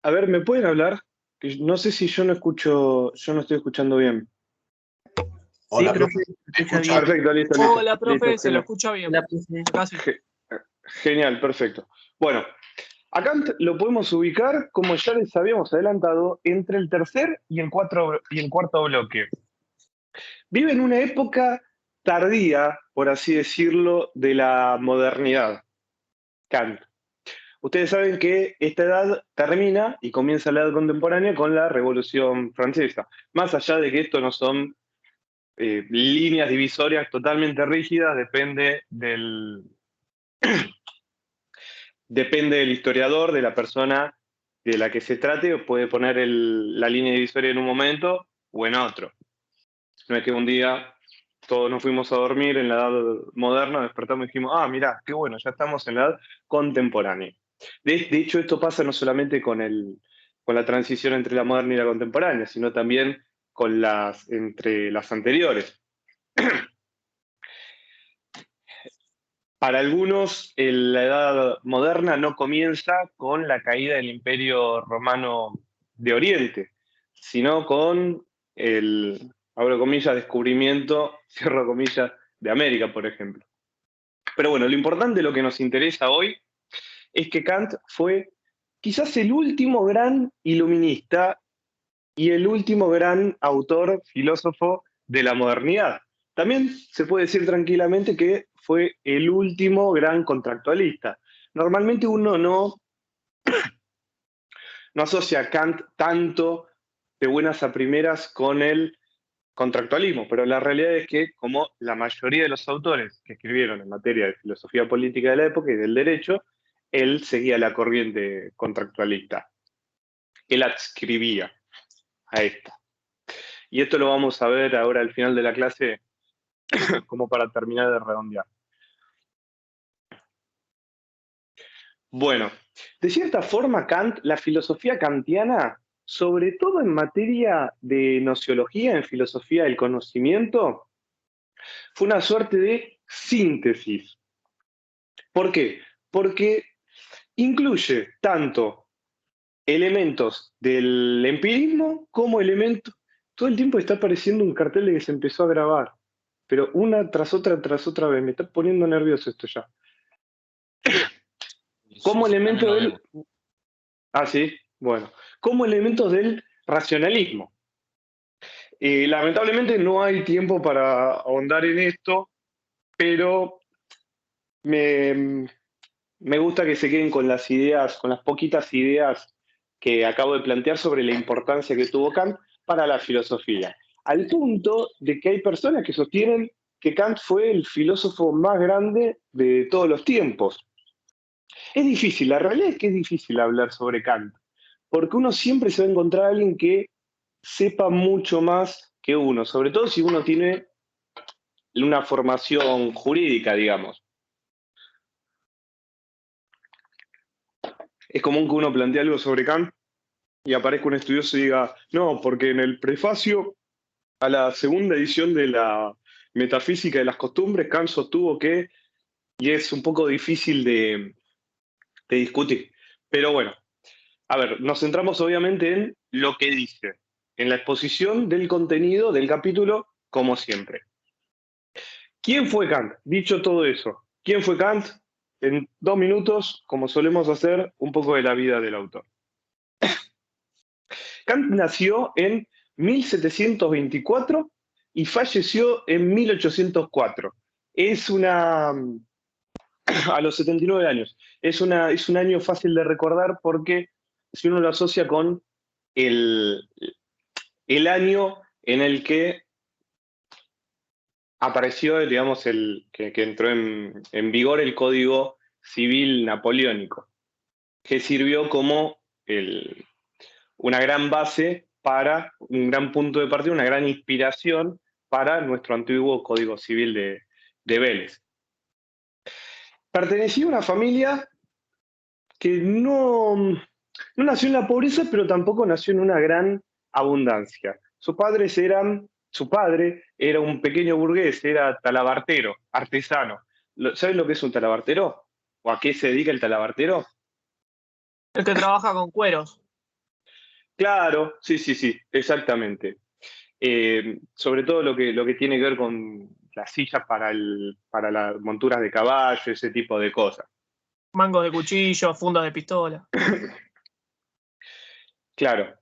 A ver, ¿me pueden hablar? Que no sé si yo no estoy escuchando bien. Sí, Hola, profe, profe. se ¿Me escucha escucha? bien. Perfecto, listo, listo, Hola, listo, profe, se lo genial. escucha bien. Hola, profe. Acá sí. Ge- Genial, perfecto. Bueno, a Kant lo podemos ubicar, como ya les habíamos adelantado, entre el tercer y el cuarto bloque. Vive en una época tardía, por así decirlo, de la modernidad, Kant. Ustedes saben que esta edad termina y comienza la edad contemporánea con la Revolución Francesa. Más allá de que esto no son líneas divisorias totalmente rígidas, depende del historiador, de la persona de la que se trate, o puede poner la línea divisoria en un momento o en otro. No es que un día todos nos fuimos a dormir en la edad moderna, despertamos y dijimos, ah, mirá, qué bueno, ya estamos en la edad contemporánea. De hecho, esto pasa no solamente con la transición entre la moderna y la contemporánea, sino también entre las anteriores. Para algunos, la edad moderna no comienza con la caída del Imperio Romano de Oriente, sino con abro comillas, descubrimiento, cierro comillas, de América, por ejemplo. Pero bueno, lo importante, lo que nos interesa hoy, es que Kant fue quizás el último gran iluminista y el último gran autor, filósofo de la modernidad. También se puede decir tranquilamente que fue el último gran contractualista. Normalmente uno no asocia a Kant tanto de buenas a primeras con el contractualismo, pero la realidad es que, como la mayoría de los autores que escribieron en materia de filosofía política de la época y del derecho, él seguía la corriente contractualista. Él adscribía a esta. Y esto lo vamos a ver ahora al final de la clase, como para terminar de redondear. Bueno, de cierta forma, Kant, la filosofía kantiana, sobre todo en materia de nociología, en filosofía del conocimiento, fue una suerte de síntesis. ¿Por qué? Porque incluye tanto elementos del empirismo como elementos... Todo el tiempo está apareciendo un cartel de que se empezó a grabar, pero una tras otra vez. Me está poniendo nervioso esto ya. Como Yo también elemento lo del... veo. Ah, sí, bueno. Como elementos del racionalismo. Lamentablemente no hay tiempo para ahondar en esto, pero me, me gusta que se queden con las ideas, con las poquitas ideas que acabo de plantear sobre la importancia que tuvo Kant para la filosofía. Al punto de que hay personas que sostienen que Kant fue el filósofo más grande de todos los tiempos. Es difícil, la realidad es que es difícil hablar sobre Kant, porque uno siempre se va a encontrar a alguien que sepa mucho más que uno, sobre todo si uno tiene una formación jurídica, digamos. Es común que uno plantee algo sobre Kant y aparezca un estudioso y diga, no, porque en el prefacio a la segunda edición de la Metafísica de las Costumbres, Kant sostuvo que, y es un poco difícil de discutir. Pero bueno, a ver, nos centramos obviamente en lo que dice, en la exposición del contenido del capítulo, como siempre. ¿Quién fue Kant? Dicho todo eso, ¿quién fue Kant? En 2 minutos, como solemos hacer, un poco de la vida del autor. Kant nació en 1724 y falleció en 1804. Es una, a los 79 años. Es un año fácil de recordar porque si uno lo asocia con el, el año en el que apareció, digamos, que entró en vigor el Código Civil Napoleónico, que sirvió como una gran base para un gran punto de partida, una gran inspiración para nuestro antiguo Código Civil de Vélez. Pertenecía a una familia que no nació en la pobreza, pero tampoco nació en una gran abundancia. Su padre era un pequeño burgués, era talabartero, artesano. ¿Saben lo que es un talabartero? ¿O a qué se dedica el talabartero? El que trabaja con cueros. Claro, sí, sí, sí, exactamente. Sobre todo lo que tiene que ver con las sillas para las monturas de caballo, ese tipo de cosas. Mangos de cuchillo, fundas de pistola. Claro.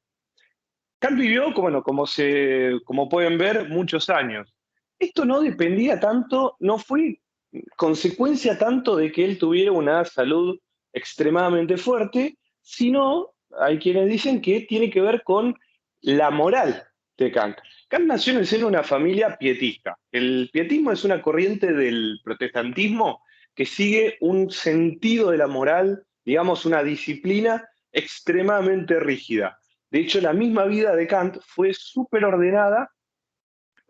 Kant vivió, bueno, como pueden ver, muchos años. Esto no dependía tanto, no fue consecuencia tanto de que él tuviera una salud extremadamente fuerte, sino hay quienes dicen que tiene que ver con la moral de Kant. Kant nació en el seno de una familia pietista. El pietismo es una corriente del protestantismo que sigue un sentido de la moral, digamos, una disciplina extremadamente rígida. De hecho, la misma vida de Kant fue súper ordenada,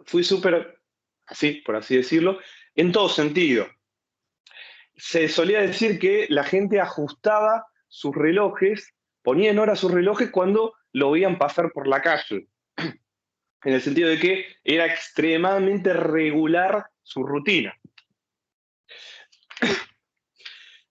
fue súper, así, por así decirlo, en todo sentido. Se solía decir que la gente ajustaba sus relojes, ponía en hora sus relojes cuando lo veían pasar por la calle, en el sentido de que era extremadamente regular su rutina.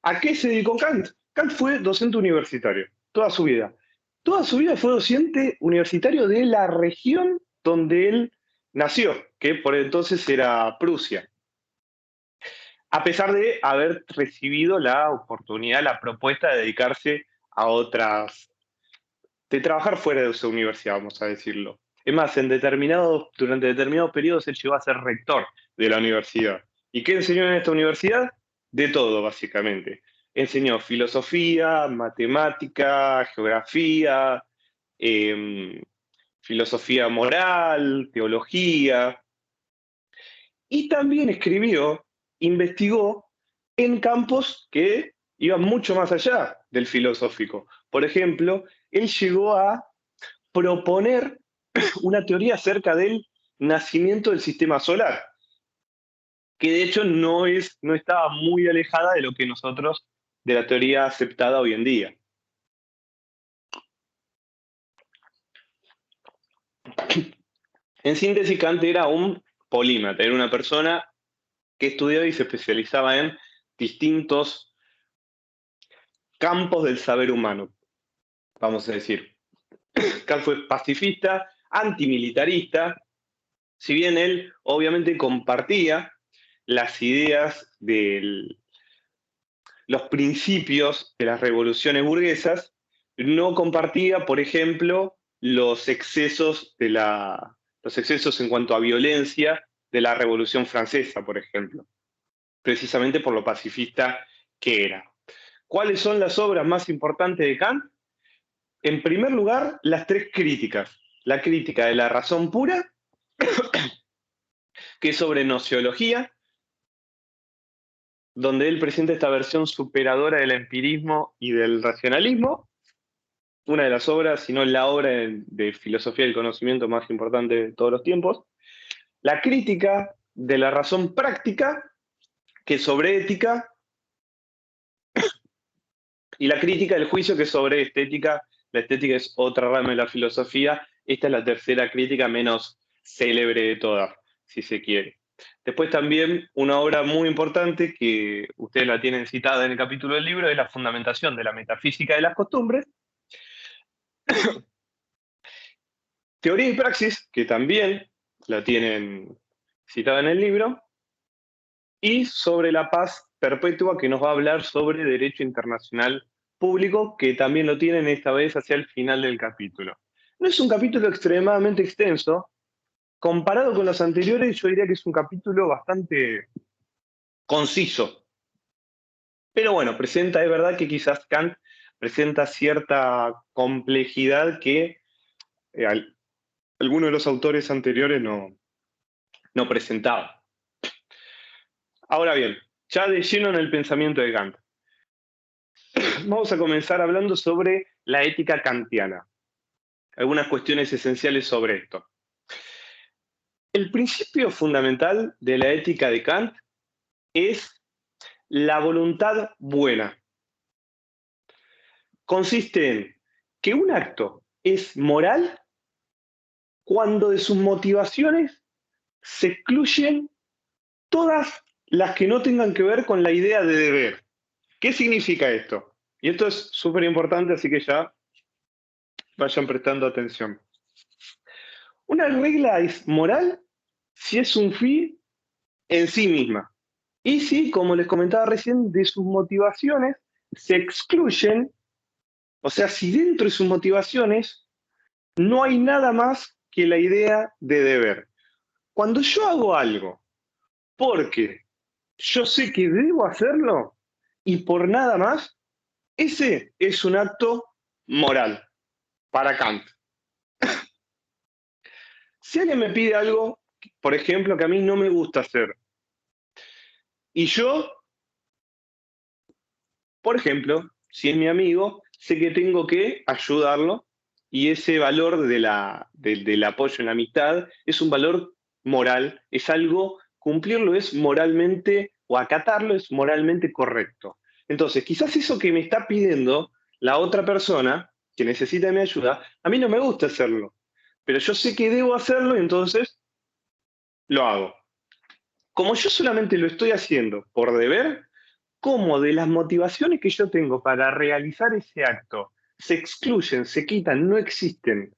¿A qué se dedicó Kant? Kant fue docente universitario, toda su vida. Toda su vida fue docente universitario de la región donde él nació, que por entonces era Prusia, a pesar de haber recibido la oportunidad, la propuesta de dedicarse a otras, de trabajar fuera de su universidad, vamos a decirlo. Es más, durante determinados periodos él llegó a ser rector de la universidad. ¿Y qué enseñó en esta universidad? De todo, básicamente. Enseñó filosofía, matemática, geografía, eh, filosofía moral, teología, y también investigó en campos que iban mucho más allá del filosófico. Por ejemplo, él llegó a proponer una teoría acerca del nacimiento del sistema solar, que de hecho no estaba muy alejada de lo que nosotros, de la teoría aceptada hoy en día. En síntesis, Kant era un polímata, era una persona que estudiaba y se especializaba en distintos campos del saber humano, vamos a decir. Kant fue pacifista, antimilitarista, si bien él obviamente compartía las ideas de los principios de las revoluciones burguesas, no compartía, por ejemplo, los excesos en cuanto a violencia de la Revolución Francesa, por ejemplo, precisamente por lo pacifista que era. ¿Cuáles son las obras más importantes de Kant? En primer lugar, las tres críticas. La crítica de la razón pura, que es sobre nociología, donde él presenta esta versión superadora del empirismo y del racionalismo, una de las obras, si no la obra de filosofía del conocimiento más importante de todos los tiempos. La crítica de la razón práctica, que es sobre ética, y la crítica del juicio, que es sobre estética. La estética es otra rama de la filosofía. Esta es la tercera crítica menos célebre de todas, si se quiere. Después también una obra muy importante que ustedes la tienen citada en el capítulo del libro es la fundamentación de la metafísica de las costumbres. Teoría y praxis, que también la tienen citada en el libro. Y sobre la paz perpetua, que nos va a hablar sobre derecho internacional público, que también lo tienen esta vez hacia el final del capítulo. No es un capítulo extremadamente extenso. Comparado con los anteriores, yo diría que es un capítulo bastante conciso. Pero bueno, es verdad que quizás Kant presenta cierta complejidad que algunos de los autores anteriores no presentaban. Ahora bien, ya de lleno en el pensamiento de Kant. Vamos a comenzar hablando sobre la ética kantiana. Algunas cuestiones esenciales sobre esto. El principio fundamental de la ética de Kant es la voluntad buena. Consiste en que un acto es moral cuando de sus motivaciones se excluyen todas las que no tengan que ver con la idea de deber. ¿Qué significa esto? Y esto es súper importante, así que ya vayan prestando atención. Una regla es moral si es un fin en sí misma. Y si, como les comentaba recién, de sus motivaciones se excluyen, o sea, si dentro de sus motivaciones no hay nada más que la idea de deber. Cuando yo hago algo porque yo sé que debo hacerlo y por nada más, ese es un acto moral para Kant. Si alguien me pide algo, por ejemplo, que a mí no me gusta hacer, y yo, por ejemplo, si es mi amigo, sé que tengo que ayudarlo y ese valor del apoyo en la amistad es un valor moral, es algo, cumplirlo es moralmente, o acatarlo es moralmente correcto. Entonces, quizás eso que me está pidiendo la otra persona, que necesita mi ayuda, a mí no me gusta hacerlo, pero yo sé que debo hacerlo y entonces lo hago. Como yo solamente lo estoy haciendo por deber, cómo de las motivaciones que yo tengo para realizar ese acto se excluyen, se quitan, no existen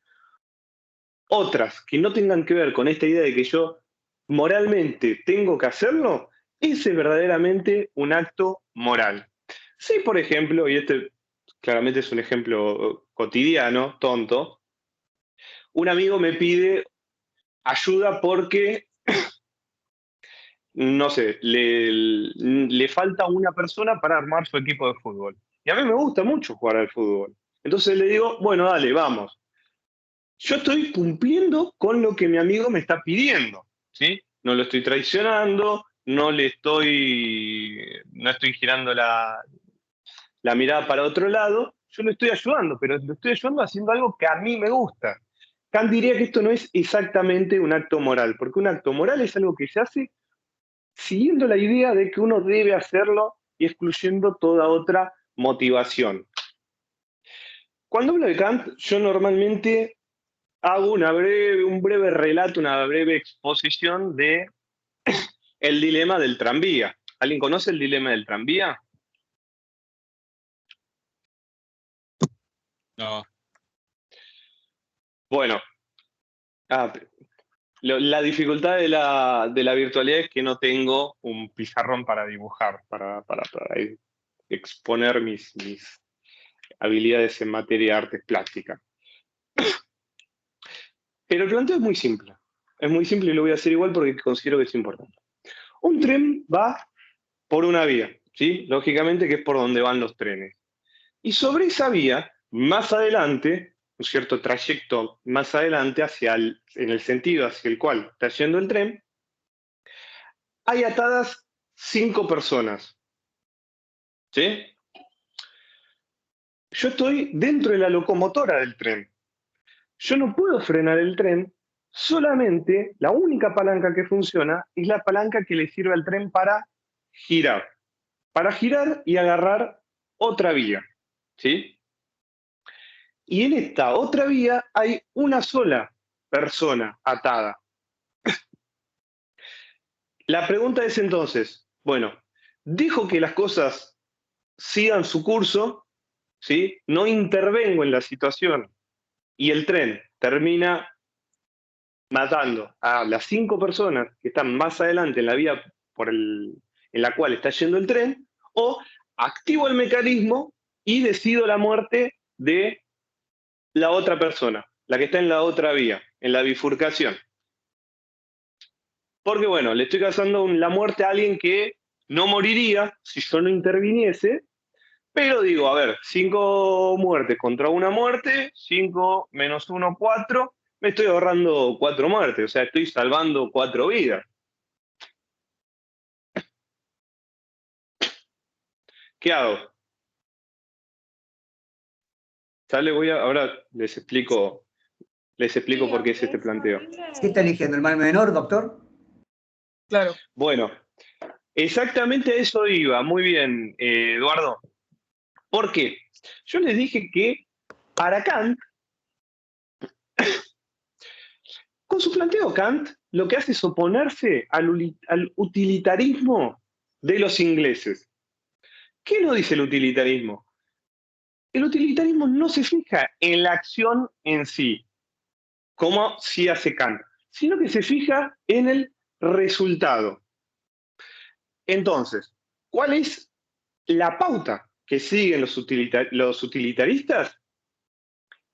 otras que no tengan que ver con esta idea de que yo moralmente tengo que hacerlo, ese es verdaderamente un acto moral. Si, por ejemplo, y este claramente es un ejemplo cotidiano, tonto, un amigo me pide ayuda porque no sé, le falta una persona para armar su equipo de fútbol. Y a mí me gusta mucho jugar al fútbol. Entonces le digo, bueno, dale, vamos. Yo estoy cumpliendo con lo que mi amigo me está pidiendo, ¿sí? No lo estoy traicionando, no estoy girando la mirada para otro lado, yo lo estoy ayudando, pero lo estoy ayudando haciendo algo que a mí me gusta. Kant diría que esto no es exactamente un acto moral, porque un acto moral es algo que se hace siguiendo la idea de que uno debe hacerlo y excluyendo toda otra motivación. Cuando hablo de Kant, yo normalmente hago un breve relato, una breve exposición de el dilema del tranvía. ¿Alguien conoce el dilema del tranvía? No. Bueno, la dificultad de la virtualidad es que no tengo un pizarrón para dibujar, para exponer mis habilidades en materia de artes plásticas. Pero el planteo es muy simple. Es muy simple y lo voy a hacer igual porque considero que es importante. Un tren va por una vía, ¿sí? Lógicamente que es por donde van los trenes. Y sobre esa vía, más adelante, un cierto trayecto más adelante, en el sentido hacia el cual está yendo el tren, hay atadas 5 personas, ¿sí? Yo estoy dentro de la locomotora del tren. Yo no puedo frenar el tren, solamente la única palanca que funciona es la palanca que le sirve al tren para girar y agarrar otra vía, ¿sí? Y en esta otra vía hay una sola persona atada. La pregunta es entonces, bueno, dejo que las cosas sigan su curso, ¿sí? No intervengo en la situación y el tren termina matando a las 5 personas que están más adelante en la vía en la cual está yendo el tren, o activo el mecanismo y decido la muerte de la otra persona, la que está en la otra vía, en la bifurcación. Porque bueno, le estoy causando la muerte a alguien que no moriría si yo no interviniese, pero digo, a ver, 5 muertes contra una muerte, 5 menos 1, 4, me estoy ahorrando 4 muertes, o sea, estoy salvando 4 vidas. ¿Qué hago? Ahora les explico por qué es este planteo. ¿Qué está eligiendo? ¿El mal menor, doctor? Claro. Bueno, exactamente a eso iba. Muy bien, Eduardo. ¿Por qué? Yo les dije que para Kant, con su planteo Kant, lo que hace es oponerse al utilitarismo de los ingleses. ¿Qué nos dice el utilitarismo? El utilitarismo no se fija en la acción en sí, como sí hace Kant, sino que se fija en el resultado. Entonces, ¿cuál es la pauta que siguen los utilitaristas?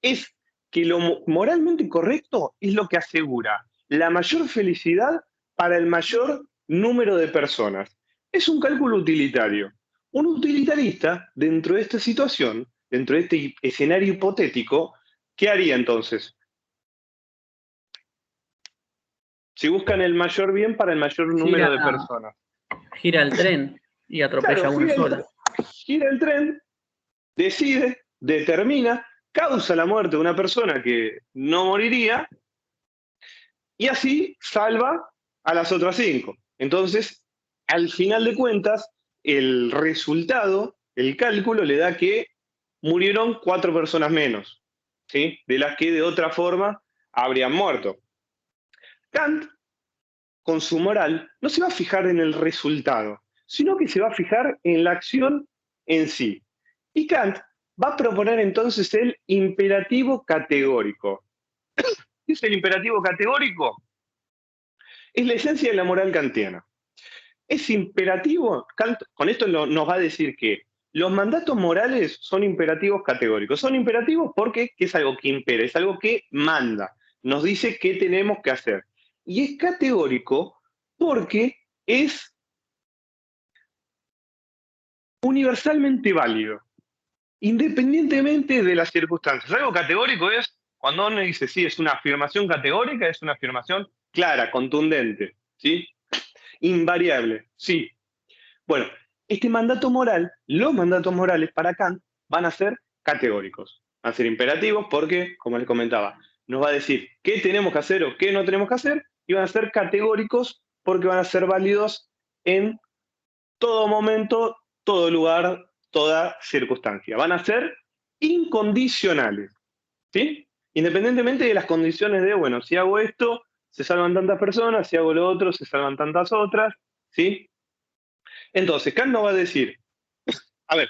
Es que lo moralmente correcto es lo que asegura la mayor felicidad para el mayor número de personas. Es un cálculo utilitario. Un utilitarista, dentro de esta situación, dentro de este escenario hipotético, ¿qué haría entonces? Si buscan el mayor bien para el mayor número de personas. Gira el tren y atropella Claro, a uno solo. gira el tren, decide, determina, causa la muerte de una persona que no moriría y así salva a las otras 5. Entonces, al final de cuentas, el resultado, el cálculo le da que murieron 4 personas menos, ¿sí? De las que de otra forma habrían muerto. Kant, con su moral, no se va a fijar en el resultado, sino que se va a fijar en la acción en sí. Y Kant va a proponer entonces el imperativo categórico. ¿Qué es el imperativo categórico? Es la esencia de la moral kantiana. Es imperativo, Kant con esto nos va a decir que los mandatos morales son imperativos categóricos. Son imperativos porque es algo que impera, es algo que manda, nos dice qué tenemos que hacer. Y es categórico porque es universalmente válido, independientemente de las circunstancias. Algo categórico es cuando uno dice, sí, es una afirmación categórica, es una afirmación clara, contundente, ¿sí? Invariable, sí. Bueno, este mandato moral, los mandatos morales para Kant van a ser categóricos, van a ser imperativos porque, como les comentaba, nos va a decir qué tenemos que hacer o qué no tenemos que hacer y van a ser categóricos porque van a ser válidos en todo momento, todo lugar, toda circunstancia. Van a ser incondicionales, ¿sí? Independientemente de las condiciones de, bueno, si hago esto, se salvan tantas personas, si hago lo otro, se salvan tantas otras, ¿sí? Entonces, Kant nos va a decir, a ver,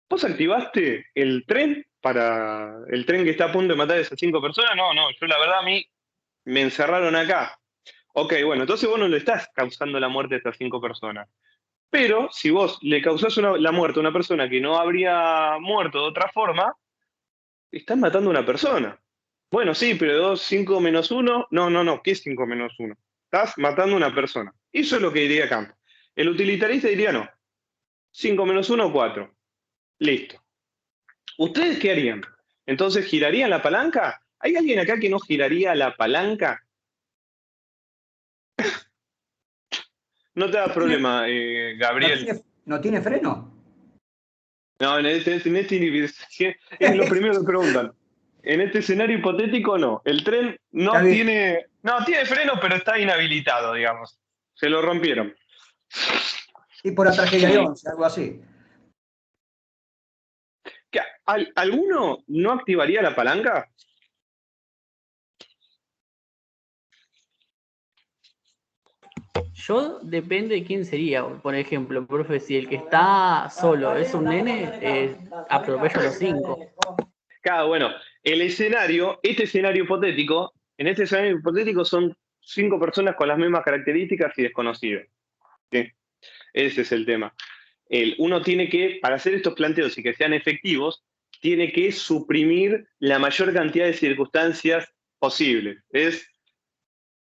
¿vos activaste el tren para el tren que está a punto de matar a esas 5 personas? No, yo la verdad a mí me encerraron acá. Ok, bueno, entonces vos no le estás causando la muerte a estas 5 personas. Pero si vos le causás la muerte a una persona que no habría muerto de otra forma, estás matando a una persona. Bueno, sí, pero 5 menos 1, no, ¿qué es 5 menos 1? Estás matando a una persona. Eso es lo que diría Kant. El utilitarista diría no. 5 menos 1, 4. Listo. ¿Ustedes qué harían? Entonces, ¿girarían la palanca? ¿Hay alguien acá que no giraría la palanca? No te da problema, Gabriel. ¿No tiene freno? No, es lo primero que preguntan. En este escenario hipotético, no. El tren no tiene freno, pero está inhabilitado, digamos. Se lo rompieron. Y por la tragedia de 11, algo así. ¿Alguno no activaría la palanca? Yo depende de quién sería. Por ejemplo, profe, si el que está solo es un nene, atropello a los 5. Claro, bueno, este escenario hipotético, en este escenario hipotético son 5 personas con las mismas características y desconocidas. ¿Sí? Ese es el tema. Uno tiene que, para hacer estos planteos y que sean efectivos, tiene que suprimir la mayor cantidad de circunstancias posibles. Es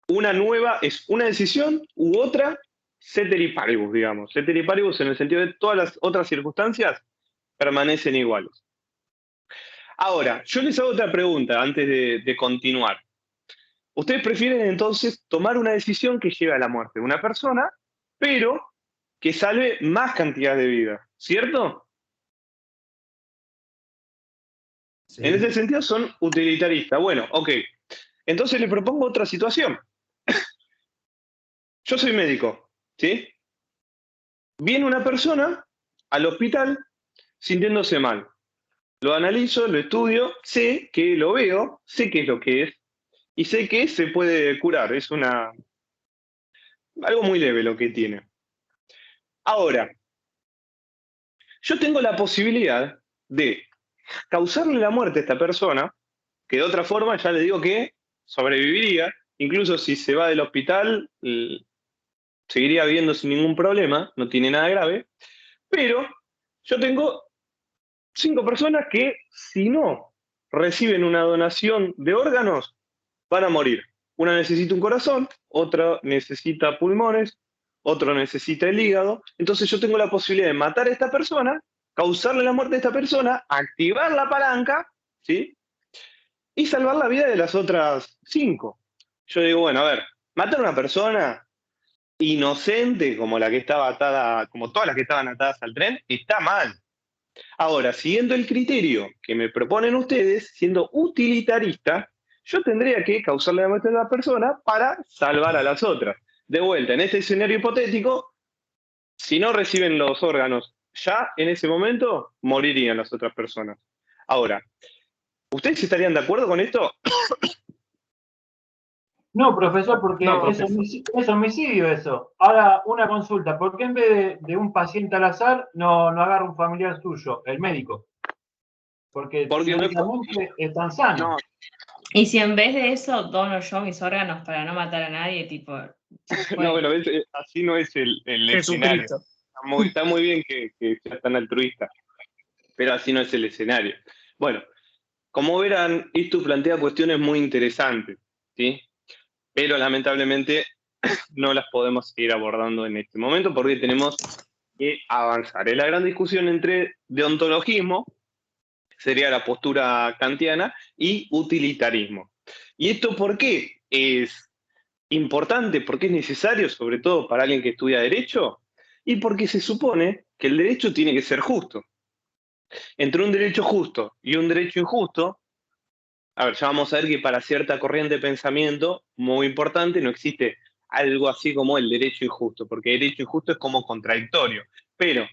una decisión u otra, ceteris paribus, digamos. Ceteris paribus en el sentido de todas las otras circunstancias permanecen iguales. Ahora, yo les hago otra pregunta antes de continuar. ¿Ustedes prefieren entonces tomar una decisión que lleve a la muerte de una persona, pero que salve más cantidad de vidas, ¿cierto? Sí. En ese sentido son utilitaristas. Bueno, ok. Entonces les propongo otra situación. Yo soy médico, ¿sí? Viene una persona al hospital sintiéndose mal. Lo analizo, lo estudio, sé que lo veo, sé qué es lo que es, y sé que se puede curar. Es algo muy leve lo que tiene. Ahora, yo tengo la posibilidad de causarle la muerte a esta persona, que de otra forma ya le digo que sobreviviría, incluso si se va del hospital, seguiría viviendo sin ningún problema, no tiene nada grave, pero yo tengo 5 personas que si no reciben una donación de órganos, van a morir. Una necesita un corazón, otra necesita pulmones, otro necesita el hígado. Entonces yo tengo la posibilidad de matar a esta persona, causarle la muerte a esta persona, activar la palanca, ¿sí? Y salvar la vida de las otras 5. Yo digo, bueno, a ver, matar a una persona inocente como la que estaba atada, como todas las que estaban atadas al tren, está mal. Ahora, siguiendo el criterio que me proponen ustedes, siendo utilitarista, yo tendría que causarle la muerte a la persona para salvar a las otras. De vuelta, en este escenario hipotético, si no reciben los órganos ya en ese momento, morirían las otras personas. Ahora, ¿ustedes estarían de acuerdo con esto? No, profesor, porque No, es homicidio eso. Ahora, una consulta, ¿por qué en vez de un paciente al azar no agarra un familiar suyo, el médico? Porque teóricamente están sanos. No, Y si en vez de eso dono yo mis órganos para no matar a nadie, tipo. no, bueno, así no es el escenario. Jesucristo. Está muy bien que seas tan altruista, pero así no es el escenario. Bueno, como verán, esto plantea cuestiones muy interesantes, ¿sí? Pero lamentablemente no las podemos seguir abordando en este momento porque tenemos que avanzar. Es la gran discusión entre deontologismo, sería la postura kantiana, y utilitarismo. ¿Y esto por qué es importante? Porque es necesario, sobre todo para alguien que estudia derecho, y porque se supone que el derecho tiene que ser justo. Entre un derecho justo y un derecho injusto, a ver, ya vamos a ver que para cierta corriente de pensamiento muy importante no existe algo así como el derecho injusto, porque el derecho injusto es como contradictorio. Pero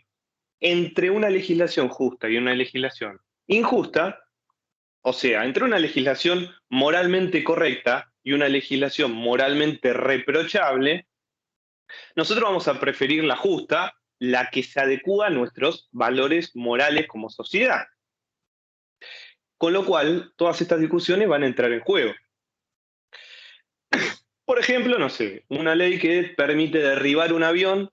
entre una legislación justa y una legislación injusta, o sea, entre una legislación moralmente correcta y una legislación moralmente reprochable, nosotros vamos a preferir la justa, la que se adecúa a nuestros valores morales como sociedad. Con lo cual, todas estas discusiones van a entrar en juego. Por ejemplo, no sé, una ley que permite derribar un avión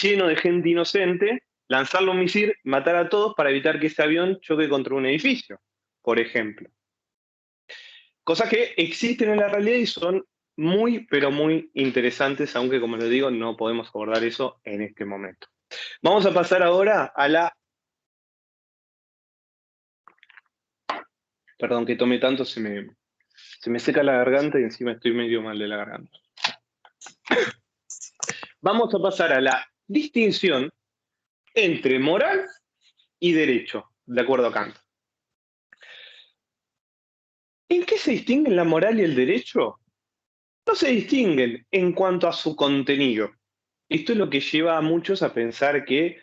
lleno de gente inocente, lanzarlo un misil, matar a todos para evitar que ese avión choque contra un edificio, por ejemplo. Cosas que existen en la realidad y son muy, pero muy interesantes, aunque como les digo, no podemos abordar eso en este momento. Vamos a pasar ahora a la... Perdón que tome tanto, se me seca la garganta y encima estoy medio mal de la garganta. Vamos a pasar a la distinción entre moral y derecho, de acuerdo a Kant. ¿En qué se distinguen la moral y el derecho? No se distinguen en cuanto a su contenido. Esto es lo que lleva a muchos a pensar que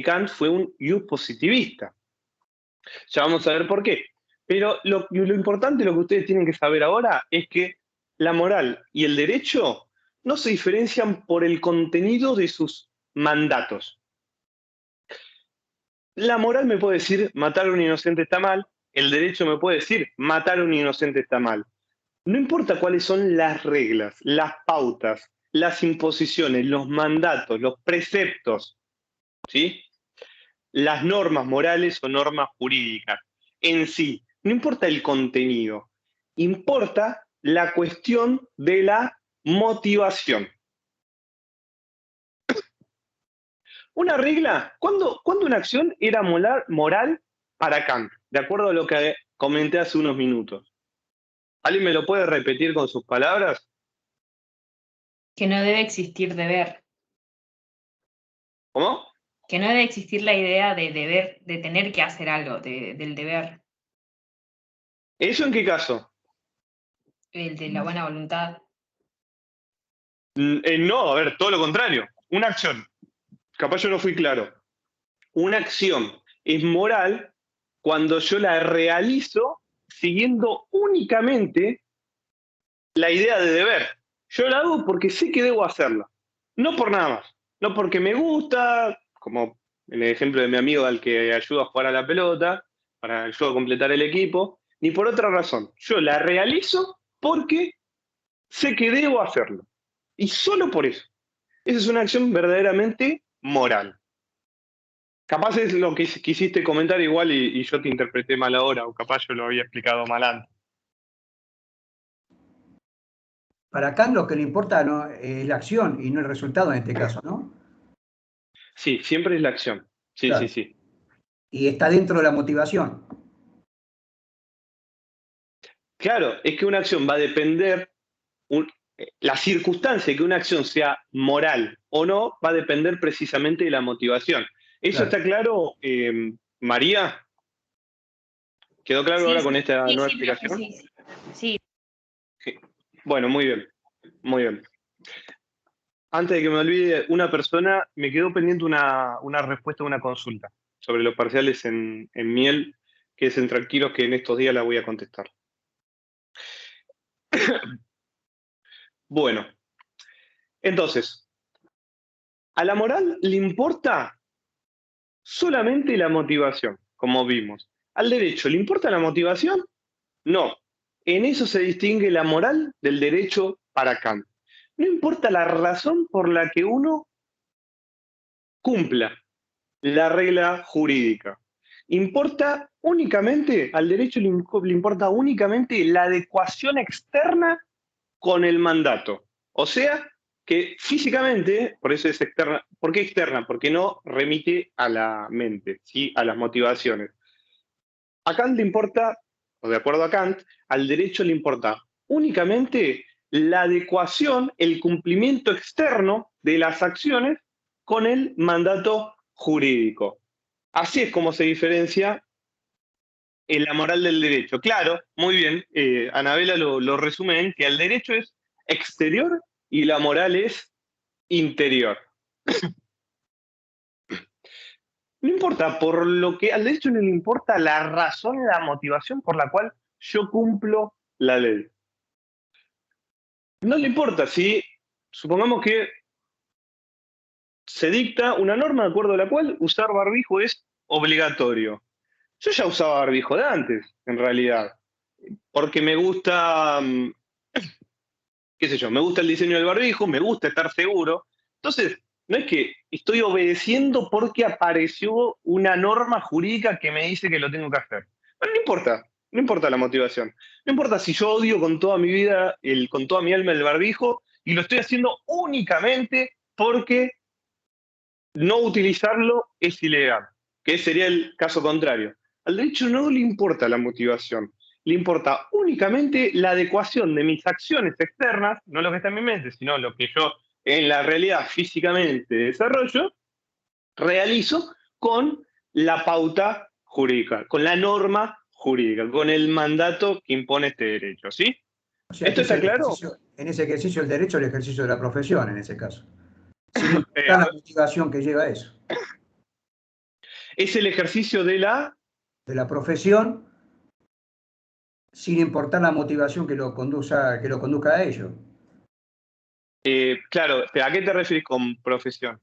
Kant fue un ius positivista. Ya vamos a ver por qué. Pero lo importante, lo que ustedes tienen que saber ahora, es que la moral y el derecho no se diferencian por el contenido de sus mandatos. La moral me puede decir matar a un inocente está mal, el derecho me puede decir matar a un inocente está mal. No importa cuáles son las reglas, las pautas, las imposiciones, los mandatos, los preceptos, ¿sí? Las normas morales o normas jurídicas en sí. No importa el contenido, importa la cuestión de la motivación. Una regla, ¿cuándo una acción era moral para Kant? De acuerdo a lo que comenté hace unos minutos. ¿Alguien me lo puede repetir con sus palabras? Que no debe existir deber. ¿Cómo? Que no debe existir la idea de deber, de tener que hacer algo, del deber, ¿Eso en qué caso? el de la buena voluntad. No, a ver, todo lo contrario. Una acción. Capaz yo no fui claro. Una acción es moral cuando yo la realizo siguiendo únicamente la idea de deber. Yo la hago porque sé que debo hacerla, no por nada más. no porque me gusta, como en el ejemplo de mi amigo al que ayudo a jugar a la pelota, para ayudar a completar el equipo, ni por otra razón. Yo la realizo porque sé que debo hacerlo. Y solo por eso. Esa es una acción verdaderamente moral. Capaz es lo que quisiste comentar igual y yo te interpreté mal ahora, o capaz yo lo había explicado mal antes. Para Kant lo que le importa no, es la acción y no el resultado en este caso, ¿no? Sí, siempre es la acción. Sí, Claro. sí, sí. Y está dentro de la motivación. Claro, es que una acción va a depender, la circunstancia de que una acción sea moral o no, va a depender precisamente de la motivación. ¿Eso Claro. está claro, María? ¿Quedó claro Sí, ahora sí, con esta sí, nueva sí, profe, explicación? sí, sí. Sí. Bueno, muy bien, muy bien. Antes de que me olvide, una persona me quedó pendiente una respuesta a una consulta sobre los parciales en miel, que es en tranquilos que en estos días la voy a contestar. Bueno, entonces, a la moral le importa solamente la motivación, como vimos. ¿Al derecho le importa la motivación? No. En eso se distingue la moral del derecho para Kant. No importa la razón por la que uno cumpla la regla jurídica. Importa únicamente, al derecho le importa únicamente la adecuación externa con el mandato. O sea, que físicamente, por eso es externa. ¿Por qué externa? Porque no remite a la mente, ¿sí? A las motivaciones. A Kant le importa, o de acuerdo a Kant, al derecho le importa únicamente la adecuación, el cumplimiento externo de las acciones con el mandato jurídico. Así es como se diferencia en la moral del derecho. Claro, muy bien, Anabela lo resume en que el derecho es exterior y la moral es interior. No importa, por lo que al derecho no le importa la razón, la motivación por la cual yo cumplo la ley. No le importa si, supongamos que se dicta una norma de acuerdo a la cual usar barbijo es obligatorio. Yo ya usaba barbijo de antes, en realidad, porque me gusta, qué sé yo, me gusta el diseño del barbijo, me gusta estar seguro. Entonces, no es que estoy obedeciendo porque apareció una norma jurídica que me dice que lo tengo que hacer. Pero no importa, no importa la motivación. No importa si yo odio con toda mi vida, con toda mi alma el barbijo, y lo estoy haciendo únicamente porque no utilizarlo es ilegal, que sería el caso contrario. Al derecho no le importa la motivación, le importa únicamente la adecuación de mis acciones externas, no lo que está en mi mente, sino lo que yo en la realidad físicamente desarrollo, realizo con la pauta jurídica, con la norma jurídica, con el mandato que impone este derecho, ¿sí? O sea ¿Esto que es está claro? en ese ejercicio del derecho, el ejercicio de la profesión, en ese caso. Sin importar la motivación que lleva a eso. Es el ejercicio de la... De la profesión, sin importar la motivación que lo conduzca a ello. claro, ¿a qué te refieres con profesión?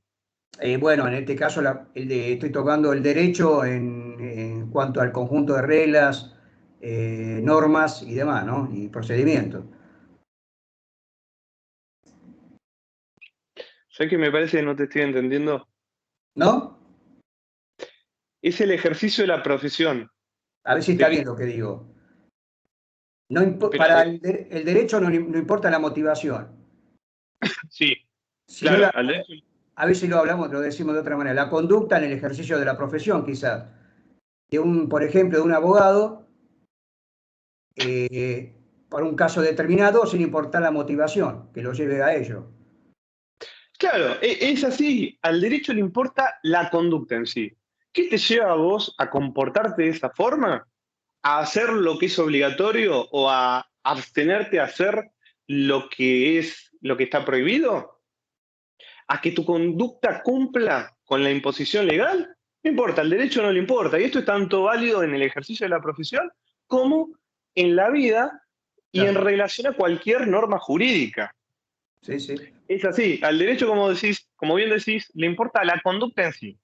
Bueno, en este caso estoy tocando el derecho en cuanto al conjunto de reglas, normas y demás, ¿no? Y procedimientos. ¿Sabes que me parece que no te estoy entendiendo? ¿No? Es el ejercicio de la profesión. A ver si está bien lo que digo. Pero, Para el derecho no importa la motivación, sí, sino claro, al derecho. a ver si lo decimos de otra manera, la conducta en el ejercicio de la profesión, quizás. Por ejemplo, de un abogado para un caso determinado, sin importar la motivación que lo lleve a ello. Claro, es así. Al derecho le importa la conducta en sí. ¿Qué te lleva a vos a comportarte de esa forma? ¿A hacer lo que es obligatorio o a abstenerte a hacer lo que está prohibido? ¿A que tu conducta cumpla con la imposición legal? No importa, al derecho no le importa. Y esto es tanto válido en el ejercicio de la profesión como en la vida y en Claro. relación a cualquier norma jurídica. Sí, sí. Es así, al derecho, como decís, como bien decís, le importa la conducta en sí,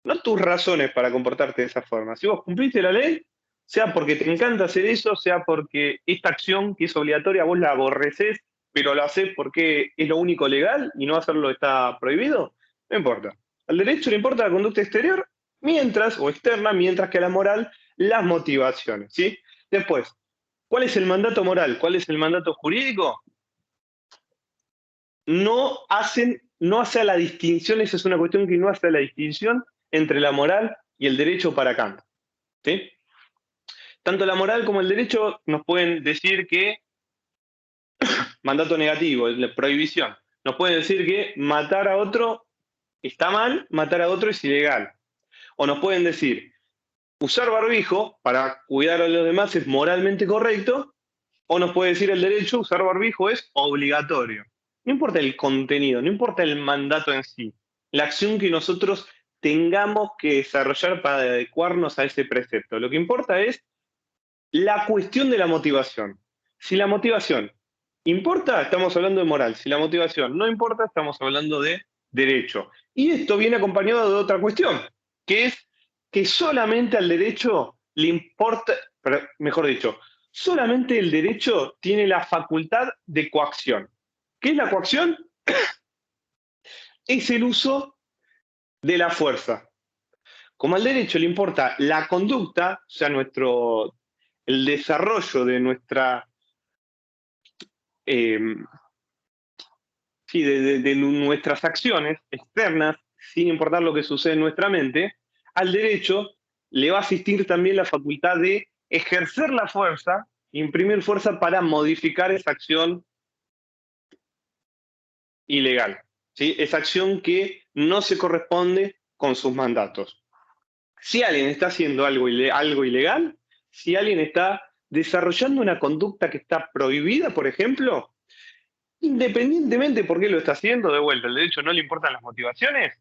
no tus razones para comportarte de esa forma. Si vos cumpliste la ley, sea porque te encanta hacer eso, sea porque esta acción que es obligatoria vos la aborrecés, pero lo haces porque es lo único legal y no hacerlo está prohibido, no importa. Al derecho le importa la conducta exterior o externa, mientras que a la moral las motivaciones, ¿sí? Después, ¿cuál es el mandato moral? ¿Cuál es el mandato jurídico? No hace la distinción, esa es una cuestión que no hace la distinción entre la moral y el derecho para Kant, ¿sí? Tanto la moral como el derecho nos pueden decir que mandato negativo, la prohibición. Nos pueden decir que matar a otro está mal, matar a otro es ilegal. O nos pueden decir, usar barbijo para cuidar a los demás es moralmente correcto, o nos puede decir el derecho, usar barbijo es obligatorio. No importa el contenido, no importa el mandato en sí, la acción que nosotros tengamos que desarrollar para adecuarnos a ese precepto. Lo que importa es la cuestión de la motivación. Si la motivación importa, estamos hablando de moral. Si la motivación no importa, estamos hablando de derecho. Y esto viene acompañado de otra cuestión, que es que solamente al derecho le importa, mejor dicho, solamente el derecho tiene la facultad de coacción. ¿Qué es la coacción? Es el uso de la fuerza. Como al derecho le importa la conducta, o sea, el desarrollo de de nuestras acciones externas, sin importar lo que sucede en nuestra mente, al derecho le va a asistir también la facultad de ejercer la fuerza, imprimir fuerza para modificar esa acción ilegal, ¿sí? Esa acción que no se corresponde con sus mandatos. Si alguien está haciendo algo ilegal, si alguien está desarrollando una conducta que está prohibida, por ejemplo, independientemente de por qué lo está haciendo, de vuelta, el derecho no le importan las motivaciones,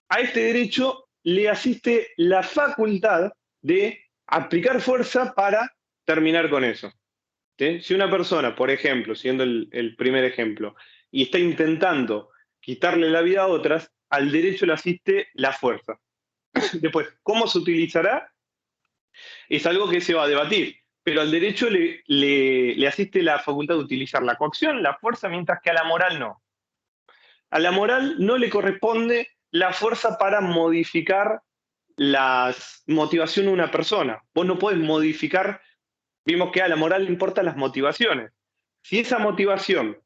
a este derecho le asiste la facultad de aplicar fuerza para terminar con eso, ¿sí? Si una persona, por ejemplo, siendo el primer ejemplo, y está intentando quitarle la vida a otras, al derecho le asiste la fuerza. Después, ¿cómo se utilizará? Es algo que se va a debatir, pero al derecho le asiste la facultad de utilizar la coacción, la fuerza, mientras que a la moral no. A la moral no le corresponde la fuerza para modificar la motivación de una persona. Vos no podés modificar, vimos que a la moral le importan las motivaciones. Si esa motivación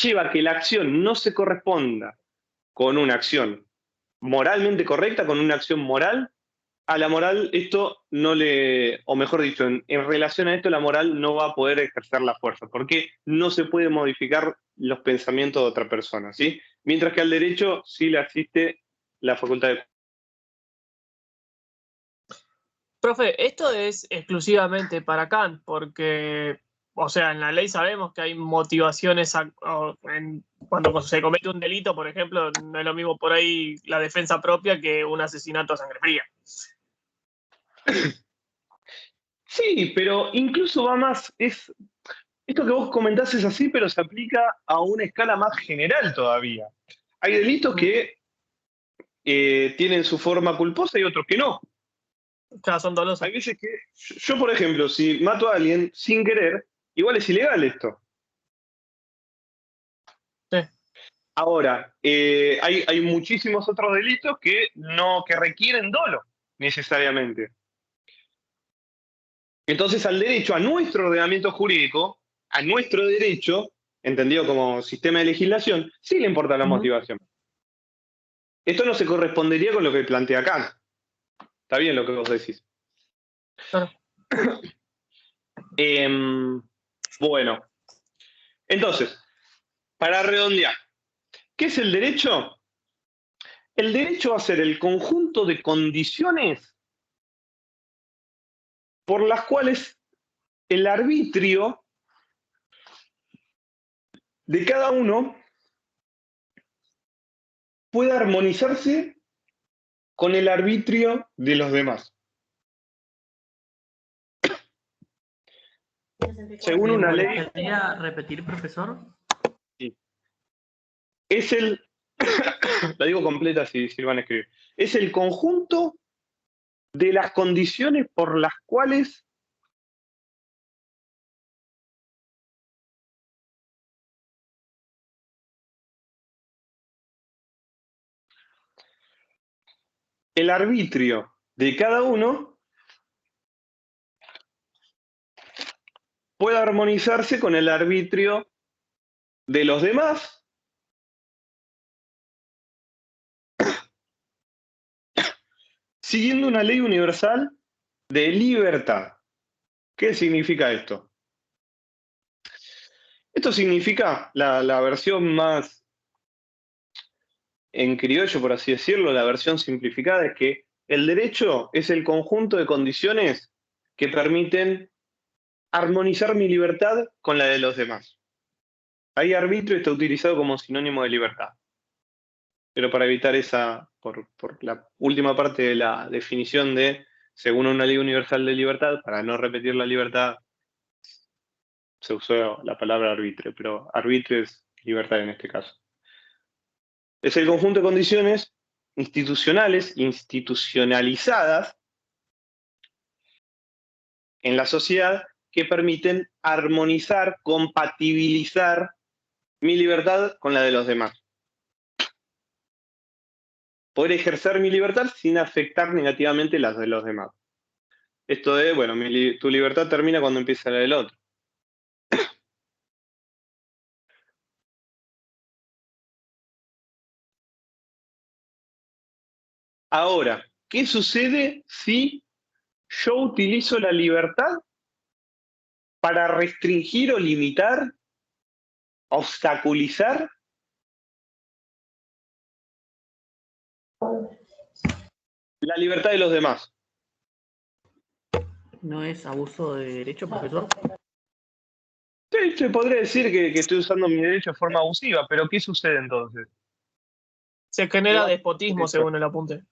lleva a que la acción no se corresponda con una acción moralmente correcta, con una acción moral, a la moral esto no le, o mejor dicho, en relación a esto la moral no va a poder ejercer la fuerza, porque no se puede modificar los pensamientos de otra persona, ¿sí? Mientras que al derecho sí le asiste la facultad de... Profe, esto es exclusivamente para Kant, porque, o sea, en la ley sabemos que hay motivaciones cuando se comete un delito, por ejemplo, no es lo mismo por ahí la defensa propia que un asesinato a sangre fría. Sí, pero incluso va más, esto que vos comentás es así, pero se aplica a una escala más general todavía. Hay delitos que tienen su forma culposa y otros que no. Claro, son dolosos. Hay veces que yo, por ejemplo, si mato a alguien sin querer, igual es ilegal esto. Sí. Ahora, hay muchísimos otros delitos que requieren dolo, necesariamente. Entonces, al derecho, a nuestro ordenamiento jurídico, a nuestro derecho, entendido como sistema de legislación, sí le importa la motivación. Esto no se correspondería con lo que plantea Kant. Está bien lo que vos decís. Claro. Bueno, entonces, para redondear, ¿qué es el derecho? El derecho va a ser el conjunto de condiciones por las cuales el arbitrio de cada uno puede armonizarse con el arbitrio de los demás. Según una ley... ¿Podría repetir, profesor? Sí. Es el la digo completa si lo van a escribir. Es el conjunto de las condiciones por las cuales el arbitrio de cada uno puede armonizarse con el arbitrio de los demás siguiendo una ley universal de libertad. ¿Qué significa esto? Esto significa la versión más en criollo, por así decirlo, la versión simplificada, es que el derecho es el conjunto de condiciones que permiten armonizar mi libertad con la de los demás. Ahí arbitrio está utilizado como sinónimo de libertad. Pero para evitar esa, por la última parte de la definición de según una ley universal de libertad, para no repetir la libertad, se usó la palabra arbitrio, pero arbitrio es libertad en este caso. Es el conjunto de condiciones institucionales, institucionalizadas en la sociedad que permiten armonizar, compatibilizar mi libertad con la de los demás. Poder ejercer mi libertad sin afectar negativamente las de los demás. Esto de, bueno, tu libertad termina cuando empieza la del otro. Ahora, ¿qué sucede si yo utilizo la libertad para restringir o limitar, obstaculizar la libertad de los demás? ¿No es abuso de derecho, profesor? Sí, se podría decir que estoy usando mi derecho de forma abusiva, pero ¿qué sucede entonces? Se genera despotismo, según el apunte.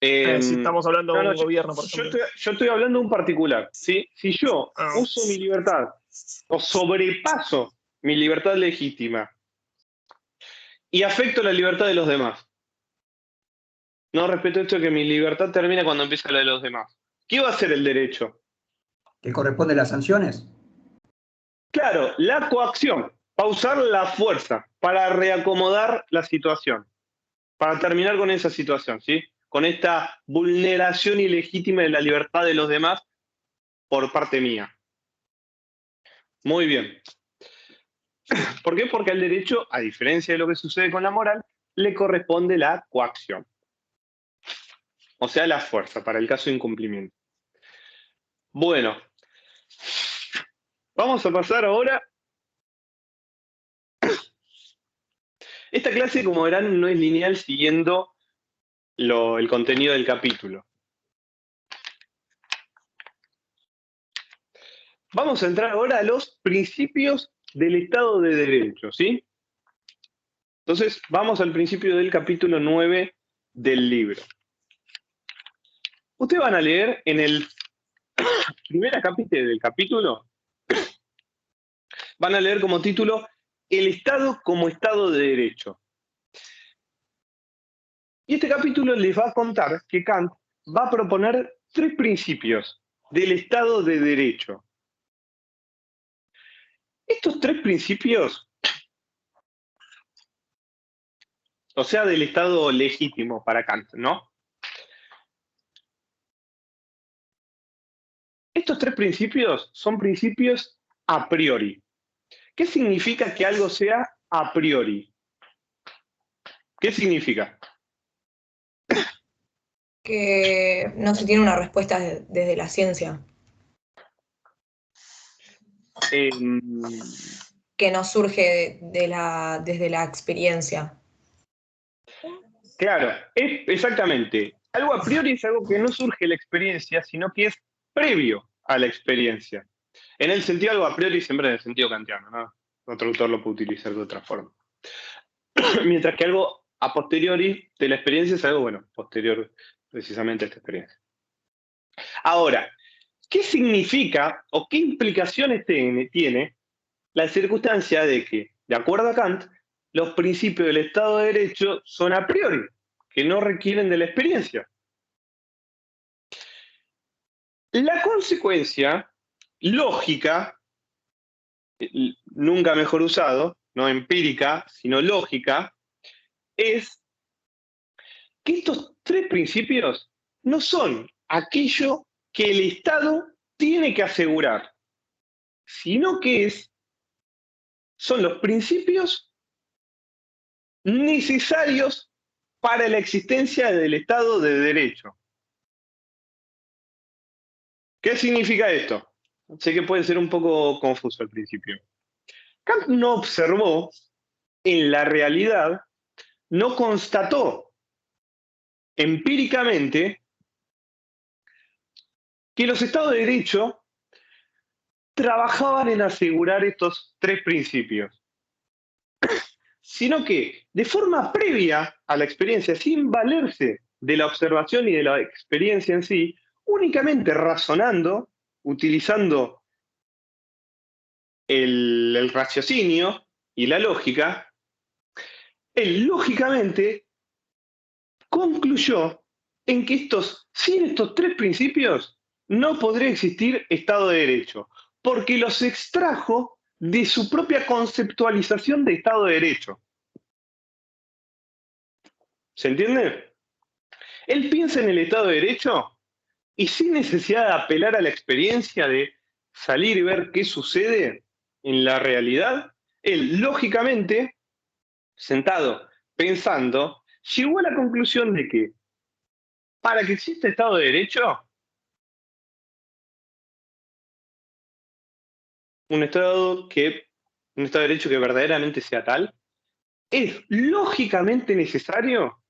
Si estamos hablando de un gobierno, por ejemplo. Yo estoy hablando de un particular, ¿sí? Si yo uso mi libertad o sobrepaso mi libertad legítima y afecto la libertad de los demás, no respeto esto que mi libertad termina cuando empieza la de los demás, ¿qué va a hacer el derecho? ¿Que corresponde las sanciones? Claro, la coacción, para usar la fuerza, para reacomodar la situación, para terminar con esa situación, ¿sí? Con esta vulneración ilegítima de la libertad de los demás por parte mía. Muy bien. ¿Por qué? Porque al derecho, a diferencia de lo que sucede con la moral, le corresponde la coacción. O sea, la fuerza para el caso de incumplimiento. Bueno, vamos a pasar ahora. Esta clase, como verán, no es lineal siguiendo el contenido del capítulo. Vamos a entrar ahora a los principios del Estado de Derecho, ¿sí? Entonces, vamos al principio del capítulo 9 del libro. Ustedes van a leer en el primer acápite del capítulo, van a leer como título El Estado como Estado de Derecho. Y este capítulo les va a contar que Kant va a proponer 3 principios del Estado de Derecho. Estos 3 principios, o sea, del Estado legítimo para Kant, ¿no? Estos 3 principios son principios a priori. ¿Qué significa que algo sea a priori? ¿Qué significa? Que no se tiene una respuesta desde la ciencia. Que no surge desde la experiencia. Claro, exactamente. Algo a priori es algo que no surge de la experiencia, sino que es previo a la experiencia. En el sentido algo a priori siempre en el sentido kantiano, ¿no? Otro autor lo puede utilizar de otra forma. Mientras que algo a posteriori de la experiencia es algo, bueno, posterior precisamente a esta experiencia. Ahora, ¿qué significa o qué implicaciones tiene la circunstancia de que, de acuerdo a Kant, los principios del Estado de Derecho son a priori, que no requieren de la experiencia. La consecuencia lógica, nunca mejor usado, no empírica, sino lógica, es que estos tres principios no son aquello que el Estado tiene que asegurar, sino que son los principios necesarios para la existencia del Estado de Derecho. ¿Qué significa esto? Sé que puede ser un poco confuso al principio. Kant no observó en la realidad, no constató empíricamente que los Estados de Derecho trabajaban en asegurar estos tres principios, sino que de forma previa a la experiencia, sin valerse de la observación y de la experiencia en sí, únicamente razonando, utilizando el raciocinio y la lógica, él lógicamente concluyó en que sin estos tres principios no podría existir Estado de Derecho, porque los extrajo de su propia conceptualización de Estado de Derecho. ¿Se entiende? Él piensa en el Estado de Derecho y sin necesidad de apelar a la experiencia de salir y ver qué sucede en la realidad, él lógicamente, sentado, pensando, llegó a la conclusión de que para que exista Estado de Derecho, un Estado de Derecho que verdaderamente sea tal, es lógicamente necesario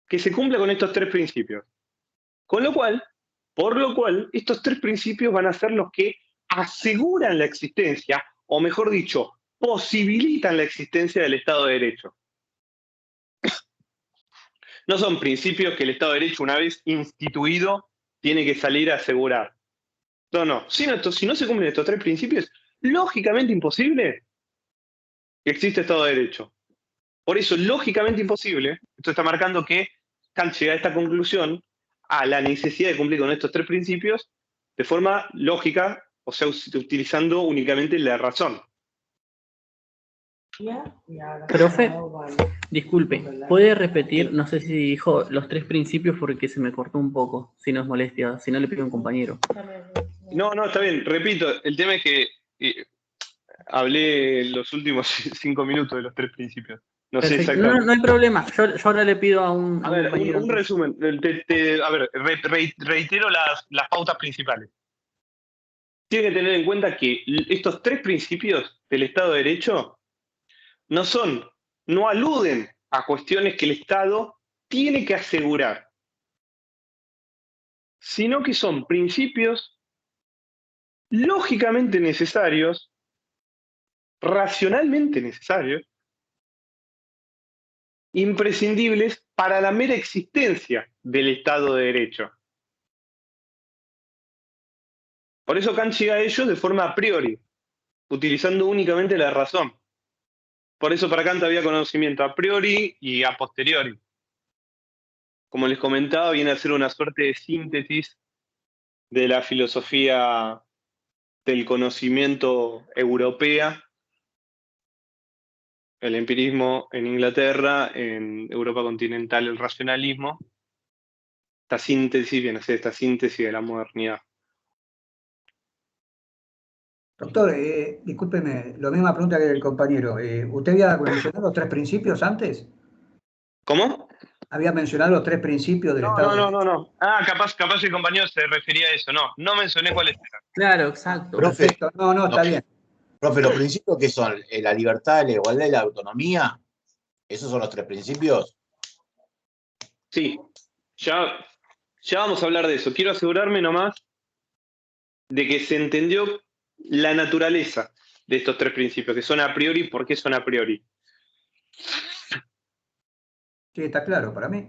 que se cumpla con estos tres principios. Por lo cual, estos tres principios van a ser los que aseguran la existencia, o mejor dicho, posibilitan la existencia del Estado de Derecho. No son principios que el Estado de Derecho, una vez instituido, tiene que salir a asegurar. No. Si no se cumplen estos tres principios, lógicamente imposible que exista Estado de Derecho. Por eso, lógicamente imposible, esto está marcando que Kant llega a esta conclusión, a la necesidad de cumplir con estos tres principios de forma lógica, o sea, utilizando únicamente la razón. Profe, disculpe, ¿puede repetir? No sé si dijo los tres principios porque se me cortó un poco, si no es molestia, si no le pido a un compañero. No, está bien, repito, el tema es que hablé los últimos 5 minutos de los tres principios. No sé exactamente. No hay problema, yo ahora le pido a un compañero. Un resumen, reitero las pautas principales. Tiene que tener en cuenta que estos tres principios del Estado de Derecho no aluden a cuestiones que el Estado tiene que asegurar, sino que son principios lógicamente necesarios, racionalmente necesarios, imprescindibles para la mera existencia del Estado de Derecho. Por eso Kant llega a ellos de forma a priori, utilizando únicamente la razón. Por eso para Kant había conocimiento a priori y a posteriori. Como les comentaba, viene a ser una suerte de síntesis de la filosofía del conocimiento europea, el empirismo en Inglaterra, en Europa continental el racionalismo. Esta síntesis viene a ser esta síntesis de la modernidad. Doctor, discúlpeme, la misma pregunta que el compañero. ¿Usted había mencionado los tres principios antes? ¿Cómo? ¿Había mencionado los tres principios del Estado? No. Ah, capaz el compañero se refería a eso. No mencioné cuáles eran. Claro, exacto. Perfecto. No, está bien. Profe, ¿los principios qué son? ¿La libertad, la igualdad y la autonomía? ¿Esos son los tres principios? Sí, ya vamos a hablar de eso. Quiero asegurarme nomás de que se entendió la naturaleza de estos tres principios, que son a priori. ¿Por qué son a priori? Sí, está claro para mí.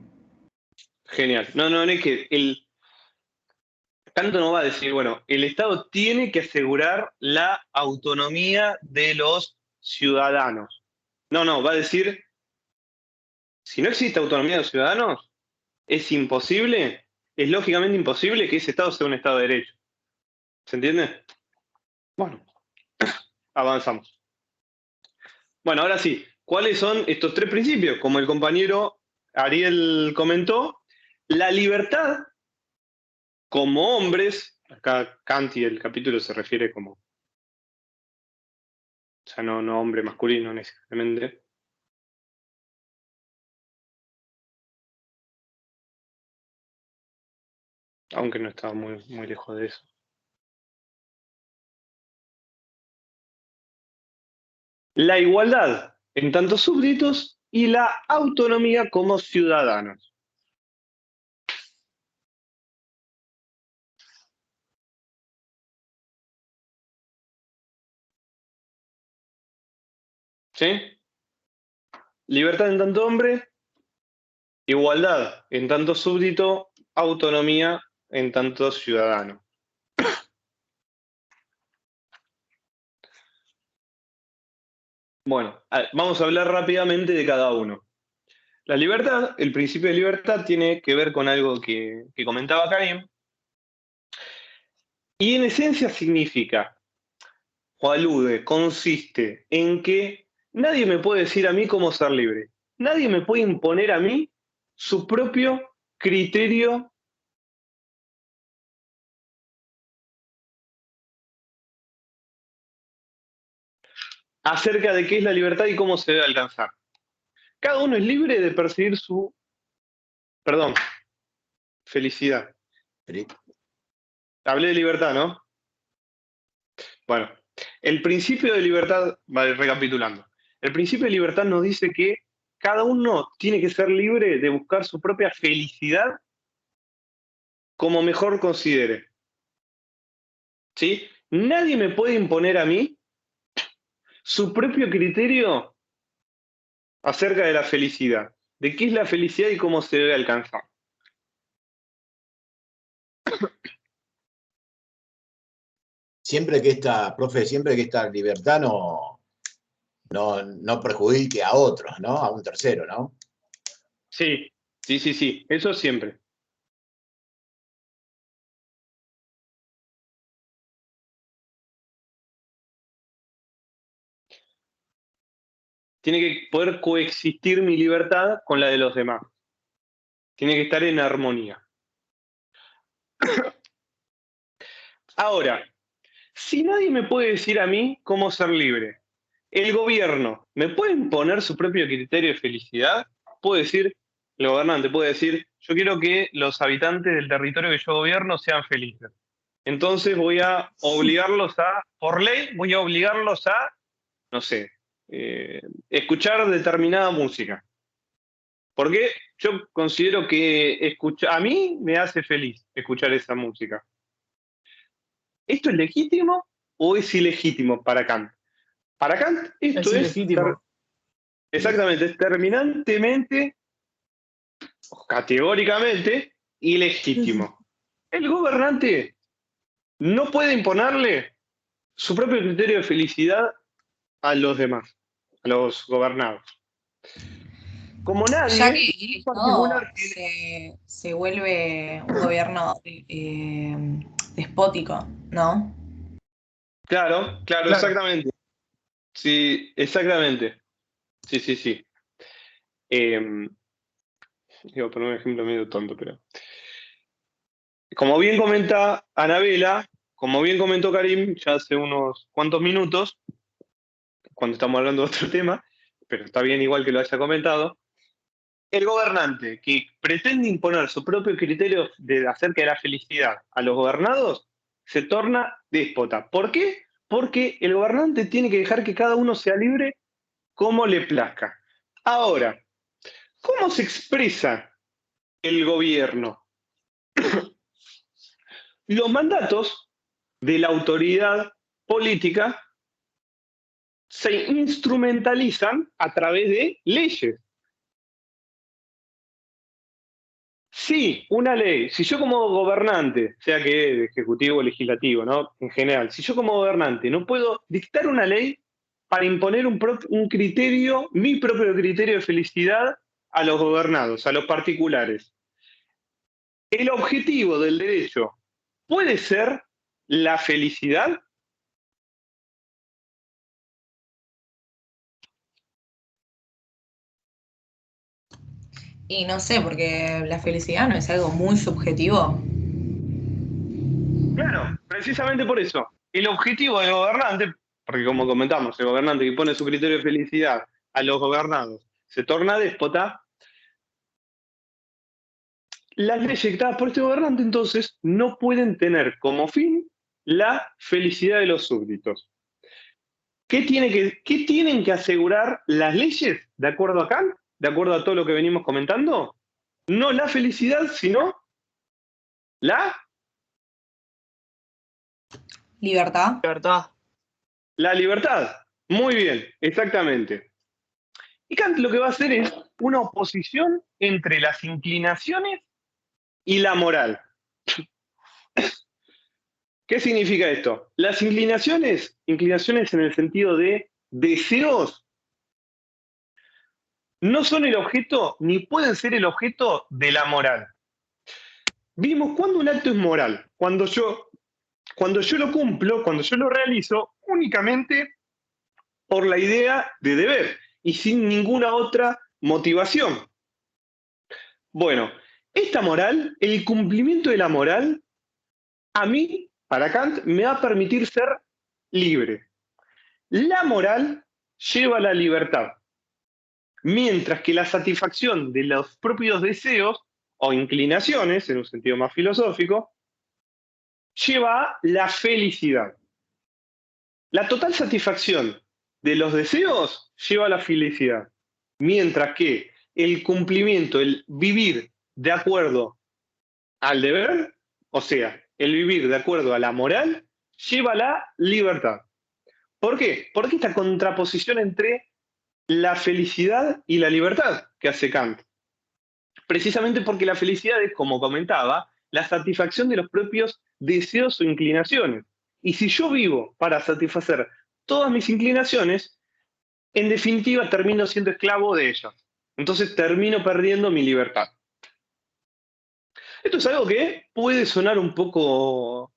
Genial. No es que Kant no va a decir, bueno, el Estado tiene que asegurar la autonomía de los ciudadanos. No, va a decir, si no existe autonomía de los ciudadanos, es imposible, es lógicamente imposible que ese Estado sea un Estado de Derecho. ¿Se entiende? Bueno, avanzamos. Bueno, ahora sí, ¿cuáles son estos tres principios? Como el compañero Ariel comentó, la libertad como hombres, acá Kant y el capítulo se refiere como, o sea, no hombre masculino necesariamente. Aunque no estaba muy lejos de eso. La igualdad en tanto súbditos y la autonomía como ciudadanos. ¿Sí? Libertad en tanto hombre, igualdad en tanto súbdito, autonomía en tanto ciudadano. Bueno, vamos a hablar rápidamente de cada uno. La libertad, el principio de libertad tiene que ver con algo que comentaba Karim, y en esencia significa, o alude, consiste en que nadie me puede decir a mí cómo ser libre. Nadie me puede imponer a mí su propio criterio acerca de qué es la libertad y cómo se debe alcanzar. Cada uno es libre de perseguir su, felicidad. Hablé de libertad, ¿no? Bueno, el principio de libertad, vale, recapitulando, el principio de libertad nos dice que cada uno tiene que ser libre de buscar su propia felicidad como mejor considere. ¿Sí? Nadie me puede imponer a mí su propio criterio acerca de la felicidad, de qué es la felicidad y cómo se debe alcanzar. Siempre que esta libertad no perjudique a otros, ¿no? A un tercero, ¿no? Sí, eso siempre. Tiene que poder coexistir mi libertad con la de los demás. Tiene que estar en armonía. Ahora, si nadie me puede decir a mí cómo ser libre, ¿el gobierno me puede imponer su propio criterio de felicidad? Puede decir, el gobernante puede decir, yo quiero que los habitantes del territorio que yo gobierno sean felices. Entonces voy a obligarlos por ley, voy a obligarlos a, no sé, escuchar determinada música. Porque yo considero que a mí me hace feliz escuchar esa música. ¿Esto es legítimo o es ilegítimo para Kant? Para Kant esto es ilegítimo. Exactamente, es terminantemente, categóricamente, ilegítimo. El gobernante no puede imponerle su propio criterio de felicidad a los demás, a los gobernados. Como nadie, Ya que en particular, se vuelve un gobierno despótico, ¿no? Claro, exactamente. Sí, exactamente. Sí. Digo, poner un ejemplo medio tonto, pero. Como bien comenta Anabela, como bien comentó Karim ya hace unos cuantos minutos, cuando estamos hablando de otro tema, pero está bien igual que lo haya comentado, el gobernante que pretende imponer su propio criterio acerca de la felicidad a los gobernados se torna déspota. ¿Por qué? Porque el gobernante tiene que dejar que cada uno sea libre como le plazca. Ahora, ¿cómo se expresa el gobierno? Los mandatos de la autoridad política se instrumentalizan a través de leyes. Sí, una ley. Si yo como gobernante, sea que ejecutivo o legislativo, ¿no? En general, si yo como gobernante no puedo dictar una ley, para imponer un criterio, mi propio criterio de felicidad a los gobernados, a los particulares. ¿El objetivo del derecho puede ser la felicidad? Y no sé, porque la felicidad no es algo muy subjetivo. Claro, precisamente por eso. El objetivo del gobernante, porque como comentamos, el gobernante que pone su criterio de felicidad a los gobernados se torna déspota. Las leyes dictadas por este gobernante entonces no pueden tener como fin la felicidad de los súbditos. ¿Qué tienen que asegurar las leyes de acuerdo a Kant, de acuerdo a todo lo que venimos comentando? No la felicidad, sino la Libertad. Libertad. La libertad. Muy bien, exactamente. Y Kant lo que va a hacer es una oposición entre las inclinaciones y la moral. ¿Qué significa esto? Las inclinaciones en el sentido de deseos, no son el objeto ni pueden ser el objeto de la moral. Vimos cuando un acto es moral, cuando yo lo cumplo, cuando yo lo realizo únicamente por la idea de deber y sin ninguna otra motivación. Bueno, esta moral, el cumplimiento de la moral, a mí, para Kant, me va a permitir ser libre. La moral lleva a la libertad, mientras que la satisfacción de los propios deseos o inclinaciones, en un sentido más filosófico, lleva a la felicidad. La total satisfacción de los deseos lleva a la felicidad, mientras que el cumplimiento, el vivir de acuerdo al deber, o sea, el vivir de acuerdo a la moral, lleva a la libertad. ¿Por qué? Porque esta contraposición entre la felicidad y la libertad que hace Kant. Precisamente porque la felicidad es, como comentaba, la satisfacción de los propios deseos o inclinaciones. Y si yo vivo para satisfacer todas mis inclinaciones, en definitiva termino siendo esclavo de ellas. Entonces termino perdiendo mi libertad. Esto es algo que puede sonar un poco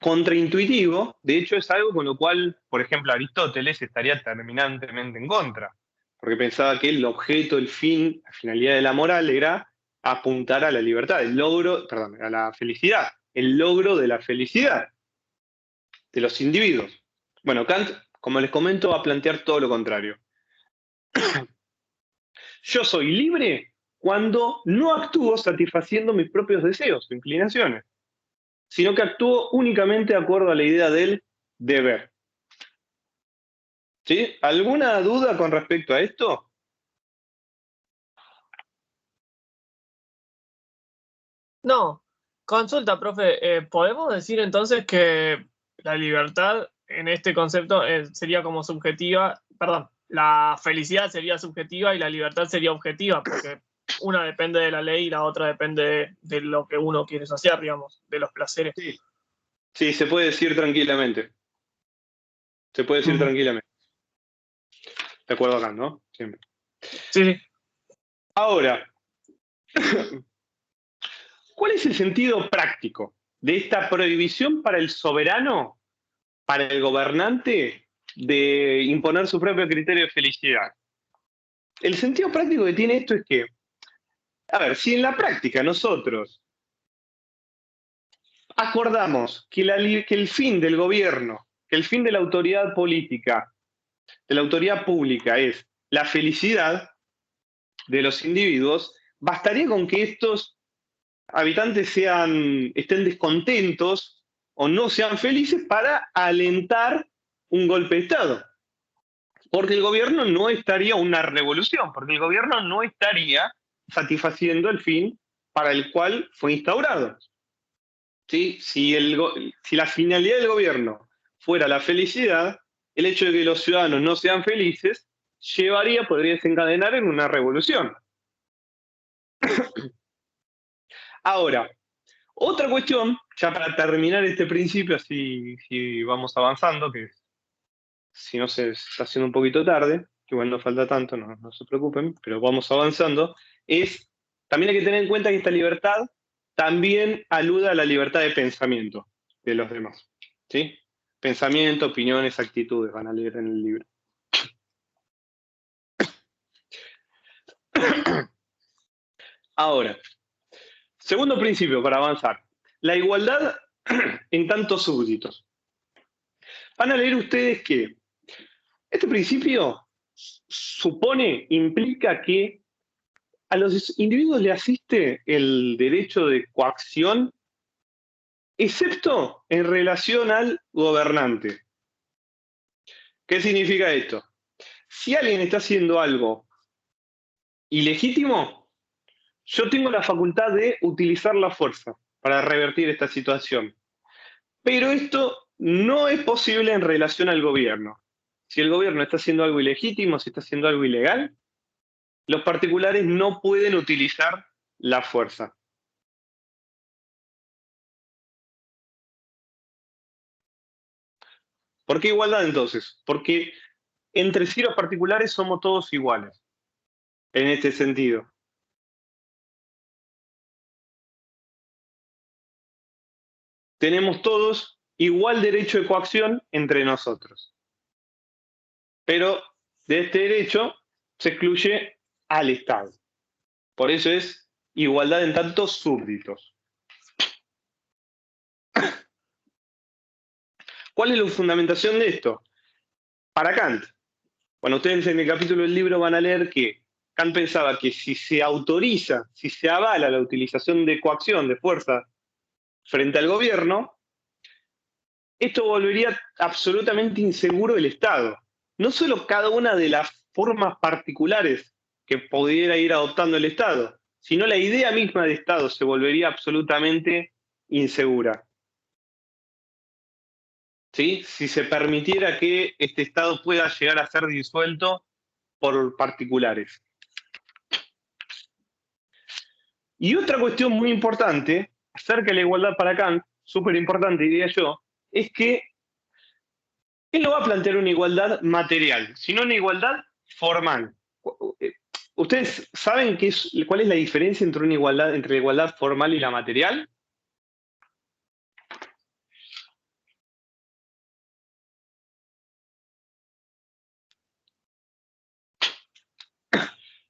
contraintuitivo, de hecho es algo con lo cual, por ejemplo, Aristóteles estaría terminantemente en contra, porque pensaba que el objeto, el fin, la finalidad de la moral era apuntar a la libertad, a la felicidad, el logro de la felicidad de los individuos. Bueno, Kant, como les comento, va a plantear todo lo contrario. Yo soy libre cuando no actúo satisfaciendo mis propios deseos o inclinaciones, sino que actúo únicamente de acuerdo a la idea del deber. ¿Sí? ¿Alguna duda con respecto a esto? No. Consulta, profe. ¿Podemos decir entonces que la libertad en este concepto sería como subjetiva? Perdón, la felicidad sería subjetiva y la libertad sería objetiva, porque una depende de la ley y la otra depende de lo que uno quiere hacer, digamos, de los placeres. Sí. Sí, se puede decir tranquilamente. Se puede decir tranquilamente. De acuerdo acá, ¿no? Siempre. Sí. Ahora, ¿cuál es el sentido práctico de esta prohibición para el soberano, para el gobernante, de imponer su propio criterio de felicidad? El sentido práctico que tiene esto es que, a ver, si en la práctica nosotros acordamos que el fin del gobierno, que el fin de la autoridad política, de la autoridad pública es la felicidad de los individuos, bastaría con que estos habitantes estén descontentos o no sean felices para alentar un golpe de Estado. Porque el gobierno no estaría una revolución, porque el gobierno no estaría satisfaciendo el fin para el cual fue instaurado. ¿Sí? Si la finalidad del gobierno fuera la felicidad, el hecho de que los ciudadanos no sean felices podría desencadenar en una revolución. Ahora, otra cuestión, ya para terminar este principio, así vamos avanzando, que es si no se está haciendo un poquito tarde, que igual no falta tanto, no se preocupen, pero vamos avanzando, es, también hay que tener en cuenta que esta libertad también alude a la libertad de pensamiento de los demás, ¿sí? Pensamiento, opiniones, actitudes, van a leer en el libro. Ahora, segundo principio para avanzar, la igualdad en tantos súbditos. Van a leer ustedes que este principio implica que a los individuos le asiste el derecho de coacción, excepto en relación al gobernante. ¿Qué significa esto? Si alguien está haciendo algo ilegítimo, yo tengo la facultad de utilizar la fuerza para revertir esta situación. Pero esto no es posible en relación al gobierno. Si el gobierno está haciendo algo ilegítimo, si está haciendo algo ilegal, los particulares no pueden utilizar la fuerza. ¿Por qué igualdad entonces? Porque entre sí los particulares somos todos iguales, en este sentido. Tenemos todos igual derecho de coacción entre nosotros. Pero de este derecho se excluye al Estado. Por eso es igualdad en tantos súbditos. ¿Cuál es la fundamentación de esto? Para Kant, bueno, ustedes en el capítulo del libro van a leer que Kant pensaba que si se autoriza, si se avala la utilización de coacción, de fuerza, frente al gobierno, esto volvería absolutamente inseguro el Estado. No solo cada una de las formas particulares que pudiera ir adoptando el Estado, sino la idea misma de Estado se volvería absolutamente insegura. ¿Sí? Si se permitiera que este Estado pueda llegar a ser disuelto por particulares. Y otra cuestión muy importante acerca de la igualdad para Kant, súper importante diría yo, es que él no va a plantear una igualdad material, sino una igualdad formal. ¿Ustedes saben cuál es la diferencia entre entre la igualdad formal y la material?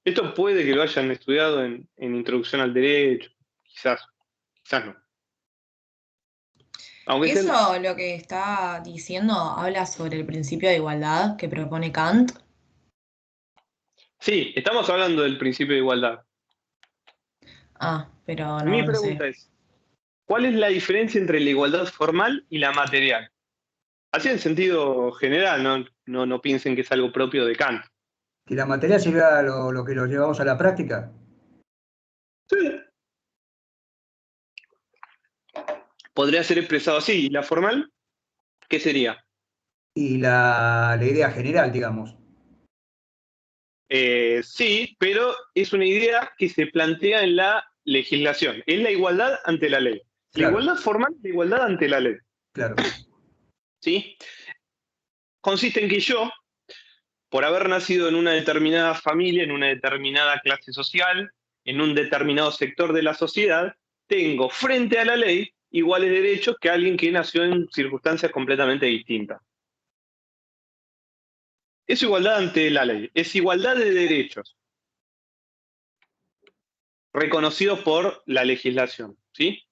Esto puede que lo hayan estudiado en Introducción al Derecho, quizás no. Aunque ¿Eso lo que está diciendo habla sobre el principio de igualdad que propone Kant? Sí, estamos hablando del principio de igualdad. Ah, pero Mi no pregunta sé. es, ¿cuál es la diferencia entre la igualdad formal y la material? Así en sentido general, no piensen que es algo propio de Kant. Que la materia sería lo que lo llevamos a la práctica. Sí. Podría ser expresado así. ¿Y la formal? ¿Qué sería? Y la idea general, digamos. Sí, pero es una idea que se plantea en la legislación. Es la igualdad ante la ley. La Claro, igualdad formal es la igualdad ante la ley. claro. ¿Sí? Consiste en que yo, por haber nacido en una determinada familia, en una determinada clase social, en un determinado sector de la sociedad, tengo frente a la ley iguales derechos que alguien que nació en circunstancias completamente distintas. Es igualdad ante la ley, es igualdad de derechos reconocidos por la legislación, ¿sí?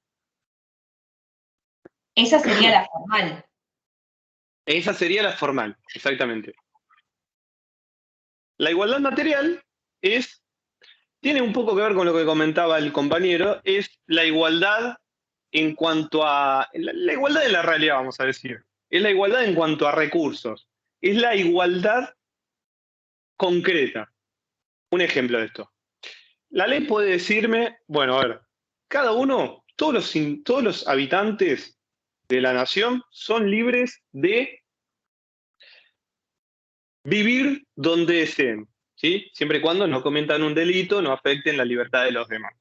Esa sería la formal. Esa sería la formal, exactamente. La igualdad material tiene un poco que ver con lo que comentaba el compañero, es la igualdad en cuanto a, la igualdad de la realidad, vamos a decir. Es la igualdad en cuanto a recursos. Es la igualdad concreta. Un ejemplo de esto. La ley puede decirme, bueno, a ver, cada uno, todos los habitantes de la nación son libres de vivir donde deseen, ¿sí? Siempre y cuando no cometan un delito, no afecten la libertad de los demás.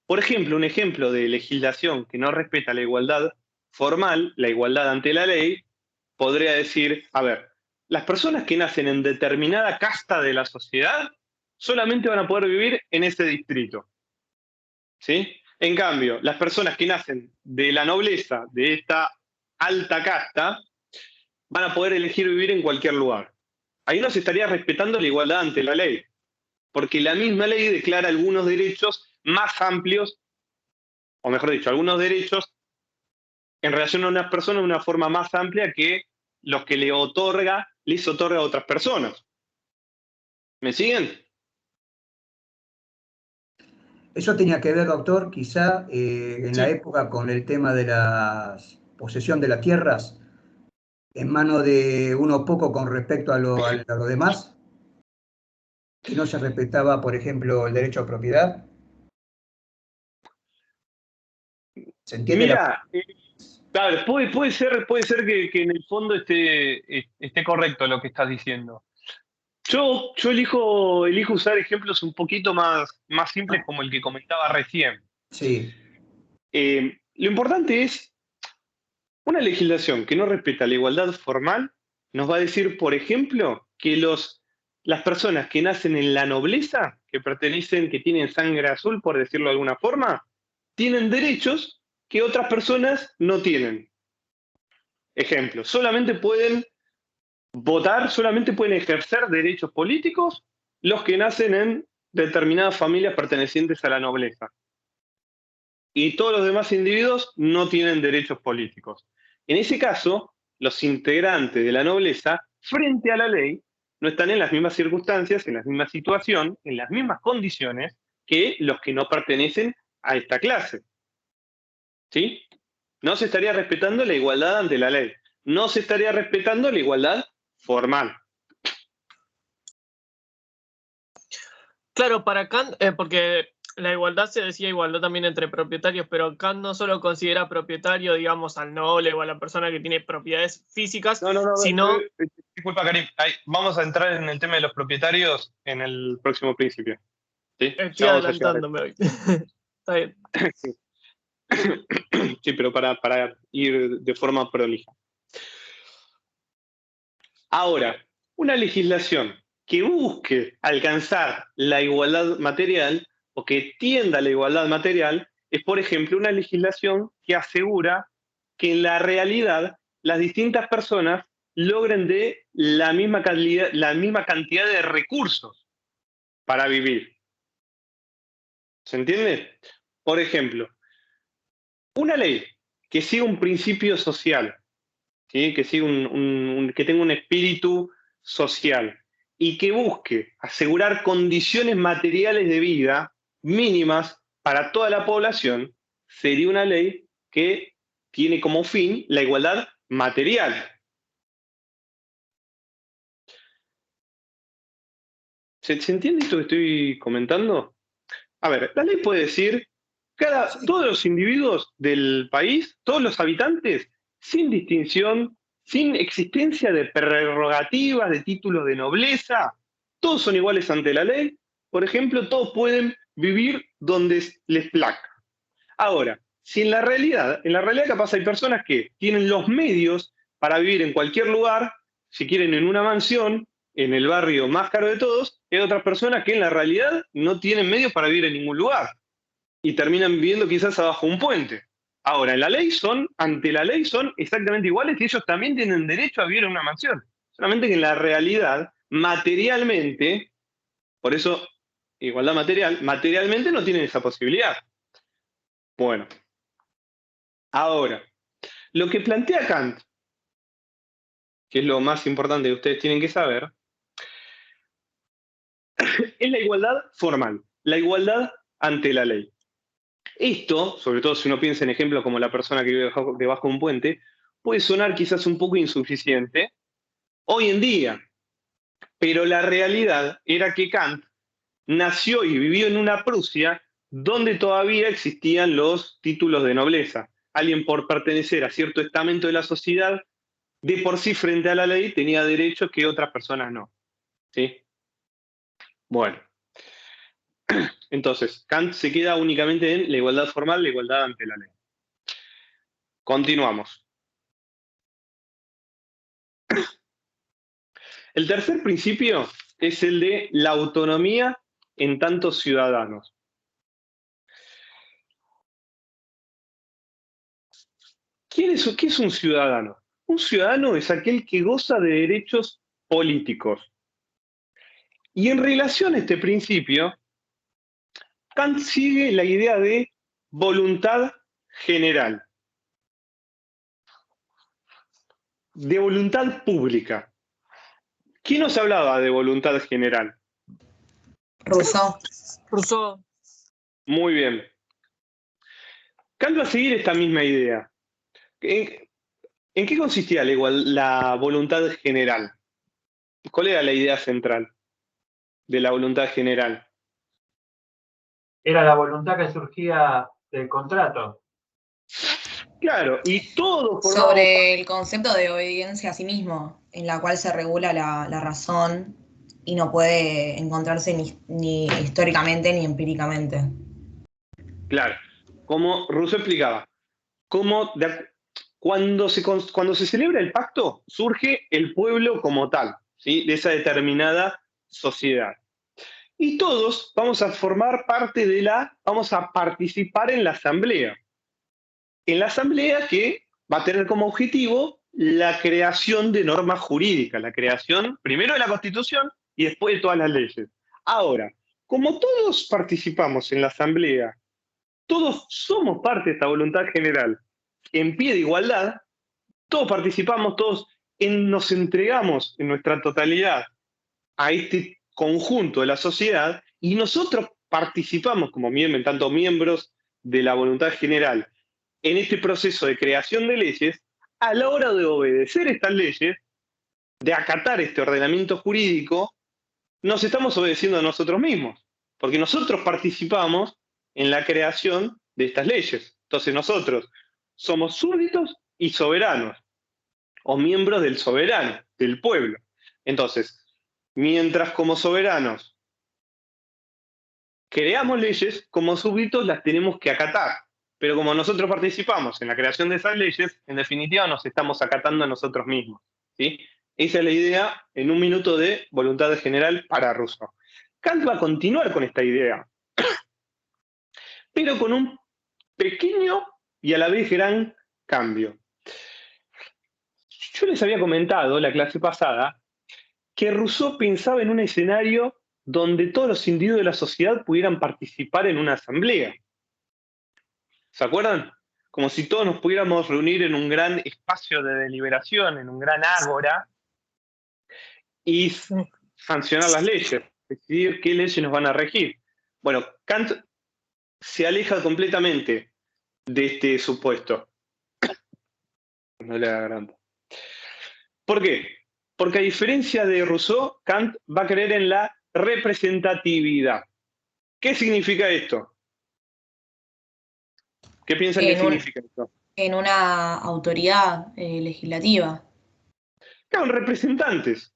Por ejemplo, un ejemplo de legislación que no respeta la igualdad formal, la igualdad ante la ley, podría decir, a ver, las personas que nacen en determinada casta de la sociedad solamente van a poder vivir en ese distrito. ¿Sí? En cambio, las personas que nacen de la nobleza, de esta alta casta, van a poder elegir vivir en cualquier lugar. Ahí no se estaría respetando la igualdad ante la ley, porque la misma ley declara algunos derechos más amplios, o mejor dicho, algunos derechos en relación a unas personas de una forma más amplia que los que les otorga a otras personas. ¿Me siguen? Eso tenía que ver, doctor, quizá en la Sí. época con el tema de la posesión de las tierras en manos de unos pocos con respecto a lo demás, que no se respetaba, por ejemplo, el derecho a propiedad. ¿Se entiende Mira, claro, puede ser que en el fondo esté correcto lo que estás diciendo. Yo elijo usar ejemplos un poquito más simples como el que comentaba recién. Sí, Lo importante es, una legislación que no respeta la igualdad formal nos va a decir, por ejemplo, que las personas que nacen en la nobleza, que tienen sangre azul, por decirlo de alguna forma, tienen derechos que otras personas no tienen. Ejemplo, solamente pueden votar, solamente pueden ejercer derechos políticos los que nacen en determinadas familias pertenecientes a la nobleza. Y todos los demás individuos no tienen derechos políticos. En ese caso, los integrantes de la nobleza, frente a la ley, no están en las mismas circunstancias, en la misma situación, en las mismas condiciones que los que no pertenecen a esta clase. ¿Sí? No se estaría respetando la igualdad ante la ley. No se estaría respetando la igualdad formal. Claro, para Kant, porque la igualdad se decía igualdad también entre propietarios, pero Kant no solo considera propietario, digamos, al noble o a la persona que tiene propiedades físicas, sino... Disculpa, Karim. Vamos a entrar en el tema de los propietarios en el próximo principio. ¿Sí? Estoy adelantándome hoy. Está bien. Sí. Sí, pero para ir de forma prolija. Ahora, una legislación que busque alcanzar la igualdad material o que tienda a la igualdad material es, por ejemplo, una legislación que asegura que en la realidad las distintas personas logren de la misma cantidad de recursos para vivir. ¿Se entiende? Por ejemplo, una ley que siga un principio social, ¿sí? Que siga que tenga un espíritu social y que busque asegurar condiciones materiales de vida mínimas para toda la población, sería una ley que tiene como fin la igualdad material. ¿Se entiende esto que estoy comentando? A ver, la ley puede decir todos los individuos del país, todos los habitantes, sin distinción, sin existencia de prerrogativas, de títulos de nobleza, todos son iguales ante la ley. Por ejemplo, todos pueden vivir donde les plazca. Ahora, si en la realidad capaz hay personas que tienen los medios para vivir en cualquier lugar, si quieren en una mansión, en el barrio más caro de todos, hay otras personas que en la realidad no tienen medios para vivir en ningún lugar y terminan viviendo quizás abajo un puente. Ahora, ante la ley son exactamente iguales y ellos también tienen derecho a vivir en una mansión. Solamente que en la realidad, materialmente, por eso igualdad material, materialmente no tienen esa posibilidad. Bueno, ahora, lo que plantea Kant, que es lo más importante que ustedes tienen que saber, es la igualdad formal, la igualdad ante la ley. Esto, sobre todo si uno piensa en ejemplos como la persona que vive debajo de un puente, puede sonar quizás un poco insuficiente hoy en día, pero la realidad era que Kant nació y vivió en una Prusia donde todavía existían los títulos de nobleza. Alguien por pertenecer a cierto estamento de la sociedad, de por sí frente a la ley, tenía derechos que otras personas no. ¿Sí? Bueno. Entonces, Kant se queda únicamente en la igualdad formal, la igualdad ante la ley. Continuamos. El tercer principio es el de la autonomía en tantos ciudadanos. ¿Qué es un ciudadano? Un ciudadano es aquel que goza de derechos políticos. Y en relación a este principio, Kant sigue la idea de voluntad general, de voluntad pública. ¿Quién nos hablaba de voluntad general? Rousseau. Rousseau. Muy bien. Kant va a seguir esta misma idea. ¿En qué consistía la voluntad general? ¿Cuál era la idea central de la voluntad general? Era la voluntad que surgía del contrato. Claro, y todo formaba Sobre el concepto de obediencia a sí mismo, en la cual se regula la razón y no puede encontrarse ni históricamente ni empíricamente. claro, como Rousseau explicaba, cuando se celebra el pacto, surge el pueblo como tal, ¿sí? De esa determinada sociedad. Y todos vamos a formar parte vamos a participar en la asamblea. En la asamblea que va a tener como objetivo la creación de normas jurídicas, la creación primero de la Constitución y después de todas las leyes. Ahora, como todos participamos en la asamblea, todos somos parte de esta voluntad general, en pie de igualdad, todos participamos, nos entregamos en nuestra totalidad a este conjunto de la sociedad y nosotros participamos como tanto miembros de la voluntad general en este proceso de creación de leyes. A la hora de obedecer estas leyes, de acatar este ordenamiento jurídico, nos estamos obedeciendo a nosotros mismos, porque nosotros participamos en la creación de estas leyes. Entonces nosotros somos súbditos y soberanos, o miembros del soberano, del pueblo. Entonces, mientras como soberanos creamos leyes, como súbditos las tenemos que acatar. Pero como nosotros participamos en la creación de esas leyes, en definitiva nos estamos acatando a nosotros mismos, ¿sí? Esa es la idea en un minuto de voluntad general para Rousseau. Kant va a continuar con esta idea, pero con un pequeño y a la vez gran cambio. Yo les había comentado la clase pasada que Rousseau pensaba en un escenario donde todos los individuos de la sociedad pudieran participar en una asamblea. ¿Se acuerdan? Como si todos nos pudiéramos reunir en un gran espacio de deliberación, en un gran ágora, y sancionar las leyes, decidir qué leyes nos van a regir. Bueno, Kant se aleja completamente de este supuesto. No le agarrando. ¿Por qué? Porque a diferencia de Rousseau, Kant va a creer en la representatividad. ¿Qué significa esto? ¿Qué piensan que significa esto? En una autoridad legislativa. Claro, en representantes.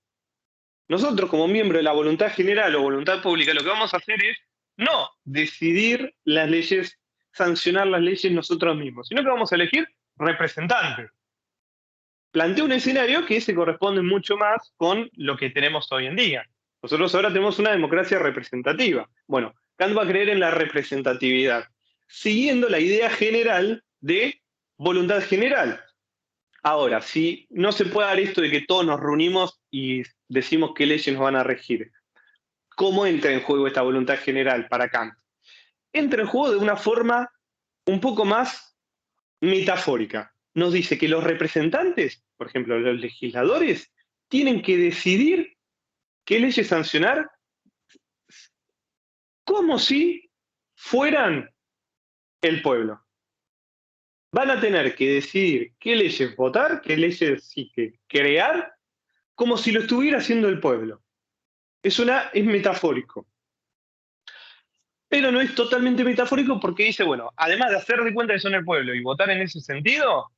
Nosotros, como miembros de la voluntad general o voluntad pública, lo que vamos a hacer es no decidir las leyes, sancionar las leyes nosotros mismos, sino que vamos a elegir representantes. Plantea un escenario que se corresponde mucho más con lo que tenemos hoy en día. Nosotros ahora tenemos una democracia representativa. Bueno, Kant va a creer en la representatividad, siguiendo la idea general de voluntad general. Ahora, si no se puede dar esto de que todos nos reunimos y decimos qué leyes nos van a regir, ¿cómo entra en juego esta voluntad general para Kant? Entra en juego de una forma un poco más metafórica. Nos dice que los representantes, por ejemplo, los legisladores, tienen que decidir qué leyes sancionar como si fueran el pueblo. Van a tener que decidir qué leyes votar, qué leyes sí que crear, como si lo estuviera haciendo el pueblo. Es metafórico. Pero no es totalmente metafórico porque dice, bueno, además de hacer de cuenta que son el pueblo y votar en ese sentido,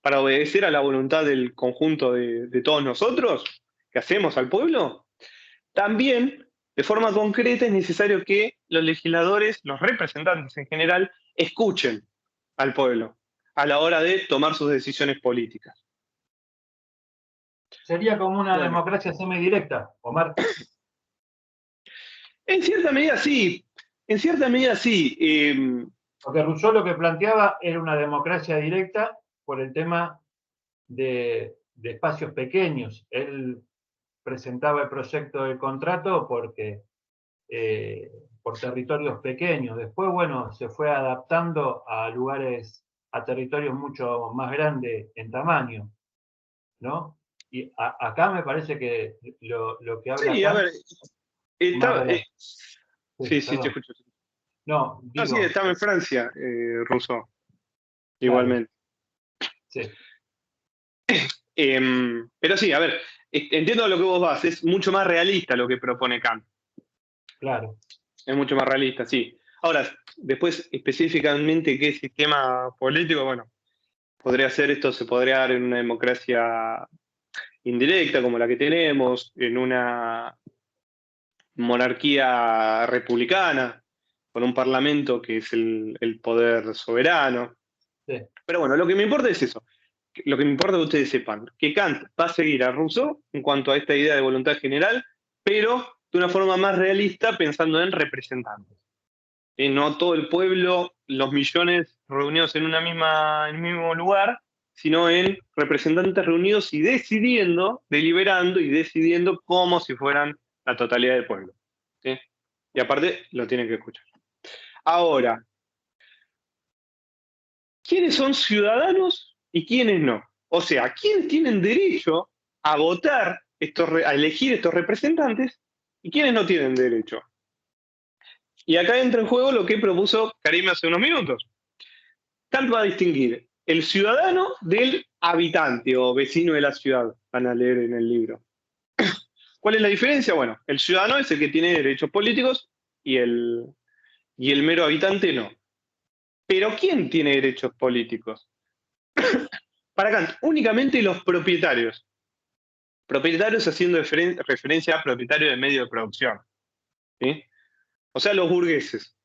para obedecer a la voluntad del conjunto de todos nosotros, que hacemos al pueblo, también, de forma concreta, es necesario que los legisladores, los representantes en general, escuchen al pueblo a la hora de tomar sus decisiones políticas. Sería como una democracia semidirecta, Omar. En cierta medida sí, en cierta medida sí. Porque Rousseau lo que planteaba era una democracia directa por el tema de espacios pequeños. Él presentaba el proyecto del contrato porque por territorios pequeños. Después, bueno, se fue adaptando a lugares, a territorios mucho más grandes en tamaño, ¿no? Y acá me parece que lo que habla Sí, a acá... ver, estaba, sí, sí, te perdón. escucho. No, No, sí, digo, estaba en Francia, Rousseau, claro, igualmente. sí. Pero sí, a ver, entiendo a lo que vos vas, es mucho más realista lo que propone Kant. Claro. Es mucho más realista, sí. Ahora, después específicamente qué sistema político, bueno, podría ser esto, se podría dar en una democracia indirecta como la que tenemos, en una monarquía republicana, con un parlamento que es el poder soberano. Sí. Pero bueno, lo que me importa es eso. Lo que me importa es que ustedes sepan que Kant va a seguir a Rousseau en cuanto a esta idea de voluntad general, pero de una forma más realista pensando en representantes. No todo el pueblo, los millones reunidos en en un mismo lugar, sino en representantes reunidos y decidiendo, deliberando y decidiendo como si fueran la totalidad del pueblo. ¿Sí? Y aparte lo tienen que escuchar. Ahora, ¿quiénes son ciudadanos y quiénes no? O sea, ¿quiénes tienen derecho a votar, a elegir estos representantes y quiénes no tienen derecho? Y acá entra en juego lo que propuso Karim hace unos minutos. Kant va a distinguir el ciudadano del habitante o vecino de la ciudad, van a leer en el libro. ¿Cuál es la diferencia? Bueno, el ciudadano es el que tiene derechos políticos y el mero habitante no. Pero ¿quién tiene derechos políticos? Para Kant, únicamente los propietarios. Propietarios haciendo referencia a propietario de medio de producción. ¿Sí? O sea, los burgueses.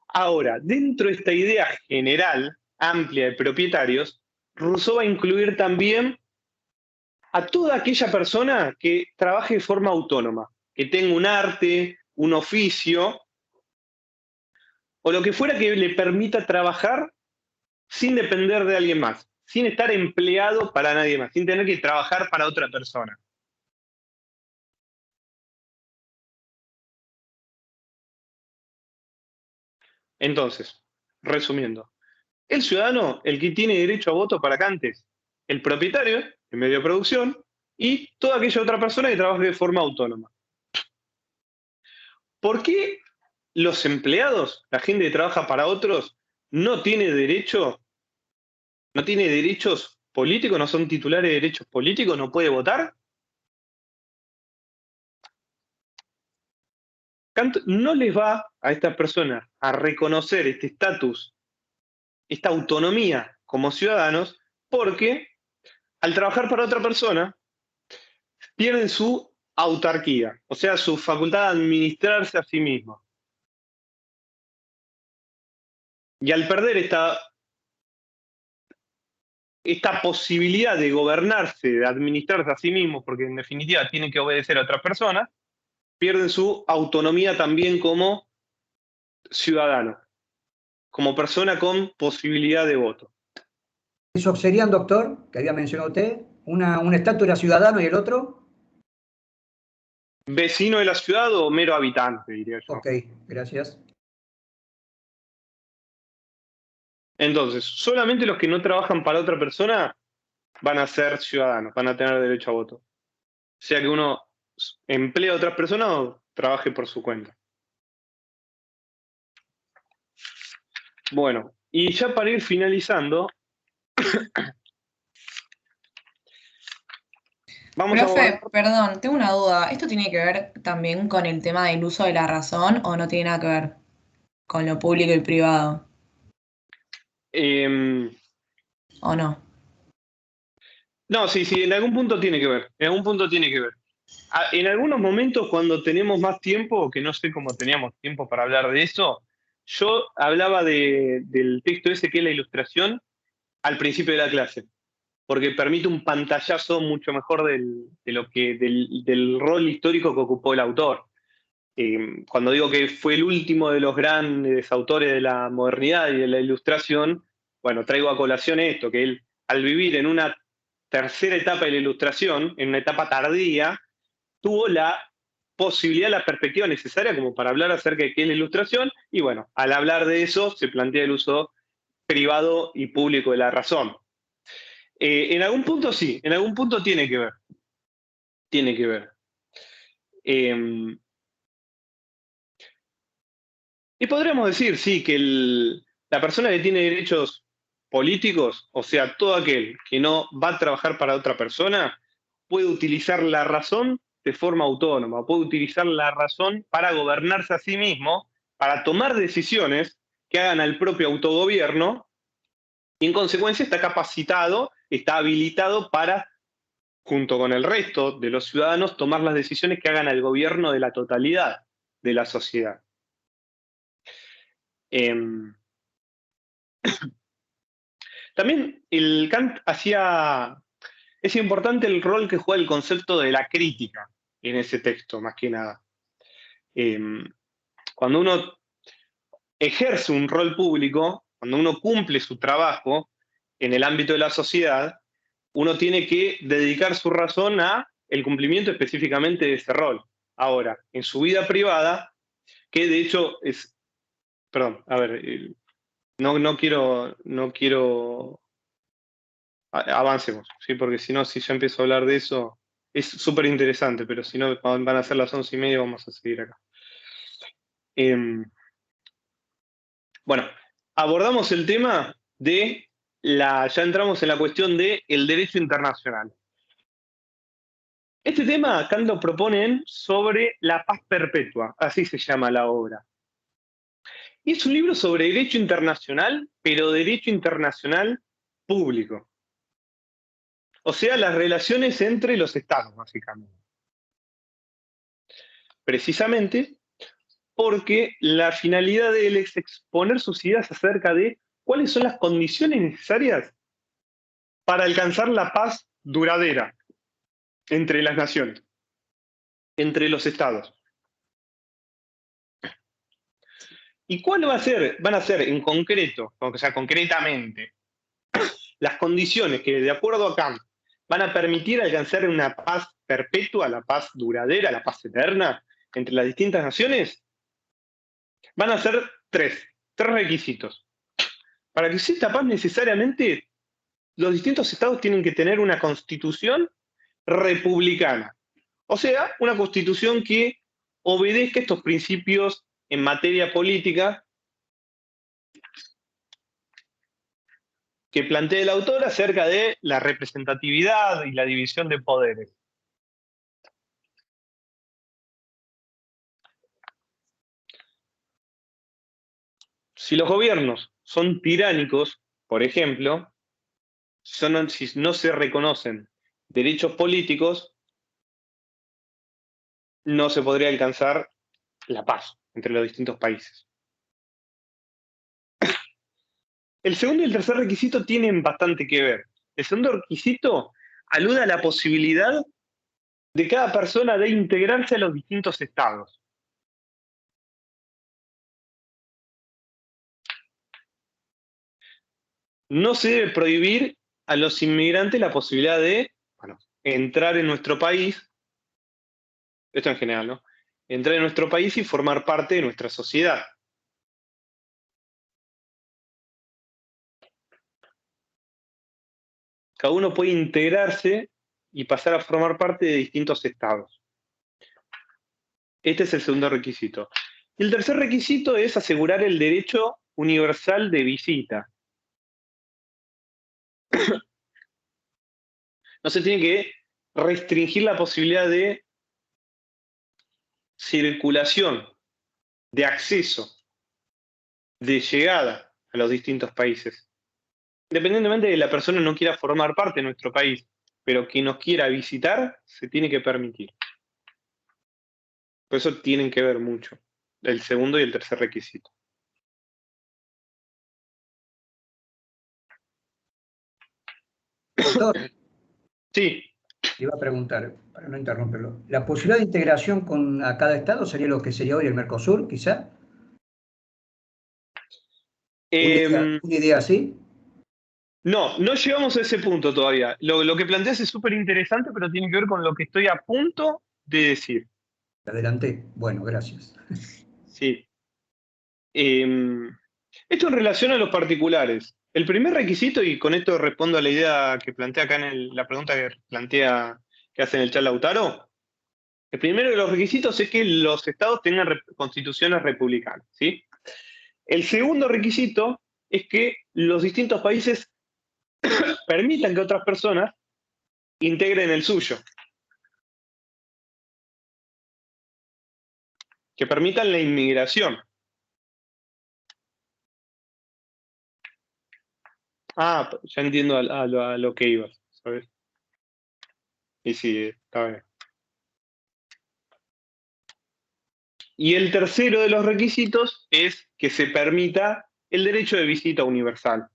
Ahora, dentro de esta idea general, amplia de propietarios, Rousseau va a incluir también a toda aquella persona que trabaje de forma autónoma, que tenga un arte, un oficio, o lo que fuera que le permita trabajar sin depender de alguien más, sin estar empleado para nadie más, sin tener que trabajar para otra persona. Entonces, resumiendo, el ciudadano, el que tiene derecho a voto para Kant es el propietario, el medio de producción, y toda aquella otra persona que trabaje de forma autónoma. ¿Por qué los empleados, la gente que trabaja para otros, no tiene derecho, no tiene derechos políticos, no son titulares de derechos políticos, no puede votar? Kant no les va a estas personas a reconocer este estatus, esta autonomía como ciudadanos, porque al trabajar para otra persona pierden su autarquía, o sea, su facultad de administrarse a sí mismos. Y al perder esta posibilidad de gobernarse, de administrarse a sí mismos, porque en definitiva tienen que obedecer a otras personas, pierden su autonomía también como ciudadano, como persona con posibilidad de voto. Eso serían, doctor, que había mencionado usted, un estatus era ciudadano y el otro. ¿Vecino de la ciudad o mero habitante, diría yo? Ok, gracias. Entonces, solamente los que no trabajan para otra persona van a ser ciudadanos, van a tener derecho a voto. Sea que uno emplee a otras personas o trabaje por su cuenta. Bueno, y ya para ir finalizando, vamos a Profe, abordar. perdón, tengo una duda. ¿Esto tiene que ver también con el tema del uso de la razón o no tiene nada que ver con lo público y privado? ¿O no? No, sí, en algún punto tiene que ver. En algún punto tiene que ver. En algunos momentos, cuando tenemos más tiempo, que no sé cómo teníamos tiempo para hablar de eso, yo hablaba del texto ese que es la ilustración al principio de la clase. porque permite un pantallazo mucho mejor del rol histórico que ocupó el autor. Cuando digo que fue el último de los grandes autores de la modernidad y de la ilustración, bueno, traigo a colación esto, que él, al vivir en una tercera etapa de la ilustración, en una etapa tardía, tuvo la posibilidad, la perspectiva necesaria como para hablar acerca de qué es la ilustración, y bueno, al hablar de eso se plantea el uso privado y público de la razón. En algún punto sí, en algún punto tiene que ver. Tiene que ver. Y podríamos decir, sí, que la persona que tiene derechos políticos, o sea, todo aquel que no va a trabajar para otra persona, puede utilizar la razón de forma autónoma, puede utilizar la razón para gobernarse a sí mismo, para tomar decisiones que hagan al propio autogobierno, y en consecuencia está capacitado, está habilitado para, junto con el resto de los ciudadanos, tomar las decisiones que hagan al gobierno de la totalidad de la sociedad. También el Kant es importante el rol que juega el concepto de la crítica en ese texto, más que nada. Cuando uno ejerce un rol público, cuando uno cumple su trabajo en el ámbito de la sociedad, uno tiene que dedicar su razón a el cumplimiento específicamente de ese rol. Ahora, en su vida privada, que de hecho es... Perdón, a ver, no quiero avancemos, ¿sí? Porque si no, si yo empiezo a hablar de eso, es súper interesante, pero si no, van a ser las 11:30, vamos a seguir acá. Bueno, abordamos el tema ya entramos en la cuestión del derecho internacional. Este tema Kant lo proponen sobre la paz perpetua, así se llama la obra. Y es un libro sobre derecho internacional, pero derecho internacional público. O sea, las relaciones entre los estados, básicamente. Precisamente porque la finalidad de él es exponer sus ideas acerca de cuáles son las condiciones necesarias para alcanzar la paz duradera entre las naciones, entre los estados. ¿Y cuál van a ser en concreto, o sea, concretamente, las condiciones que, de acuerdo a Kant, van a permitir alcanzar una paz perpetua, la paz duradera, la paz eterna entre las distintas naciones? Van a ser tres requisitos. Para que exista paz necesariamente, los distintos estados tienen que tener una constitución republicana. O sea, una constitución que obedezca estos principios en materia política que plantea el autor acerca de la representatividad y la división de poderes. Si los gobiernos son tiránicos, por ejemplo, si no se reconocen derechos políticos, no se podría alcanzar la paz entre los distintos países. El segundo y el tercer requisito tienen bastante que ver. El segundo requisito alude a la posibilidad de cada persona de integrarse a los distintos estados. No se debe prohibir a los inmigrantes la posibilidad de, bueno, entrar en nuestro país, esto en general, ¿no? Entrar en nuestro país y formar parte de nuestra sociedad. Cada uno puede integrarse y pasar a formar parte de distintos estados. Este es el segundo requisito. Y el tercer requisito es asegurar el derecho universal de visita. No se tiene que restringir la posibilidad de circulación, de acceso, de llegada a los distintos países. Independientemente de que la persona no quiera formar parte de nuestro país, pero que nos quiera visitar, se tiene que permitir. Por eso tienen que ver mucho el segundo y el tercer requisito. Doctor, Sí, te iba a preguntar, para no interrumpirlo, ¿la posibilidad de integración a cada Estado sería lo que sería hoy el Mercosur, quizá? em, ¿Una idea así? no, no llegamos a ese punto todavía. Lo que planteas es súper interesante, pero tiene que ver con lo que estoy a punto de decir. Adelanté. Bueno, gracias. Sí. Em, Esto en relación a los particulares. El primer requisito, y con esto respondo a la idea que plantea acá la pregunta que hace en el chat Lautaro. El primero de los requisitos es que los estados tengan constituciones republicanas, ¿sí? El segundo requisito es que los distintos países permitan que otras personas integren el suyo, que permitan la inmigración. Ah, ya entiendo a lo que ibas, ¿sabes? Y sí, está bien. Y el tercero de los requisitos es que se permita el derecho de visita universal.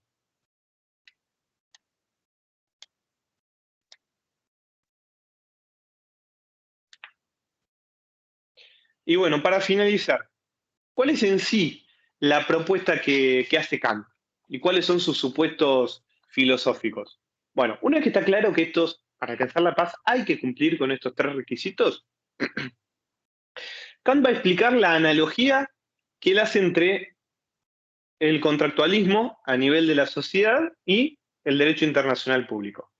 Y bueno, para finalizar, ¿cuál es en sí la propuesta que hace Kant? ¿Y cuáles son sus supuestos filosóficos? Bueno, una vez que está claro que para alcanzar la paz hay que cumplir con estos tres requisitos, Kant va a explicar la analogía que él hace entre el contractualismo a nivel de la sociedad y el derecho internacional público.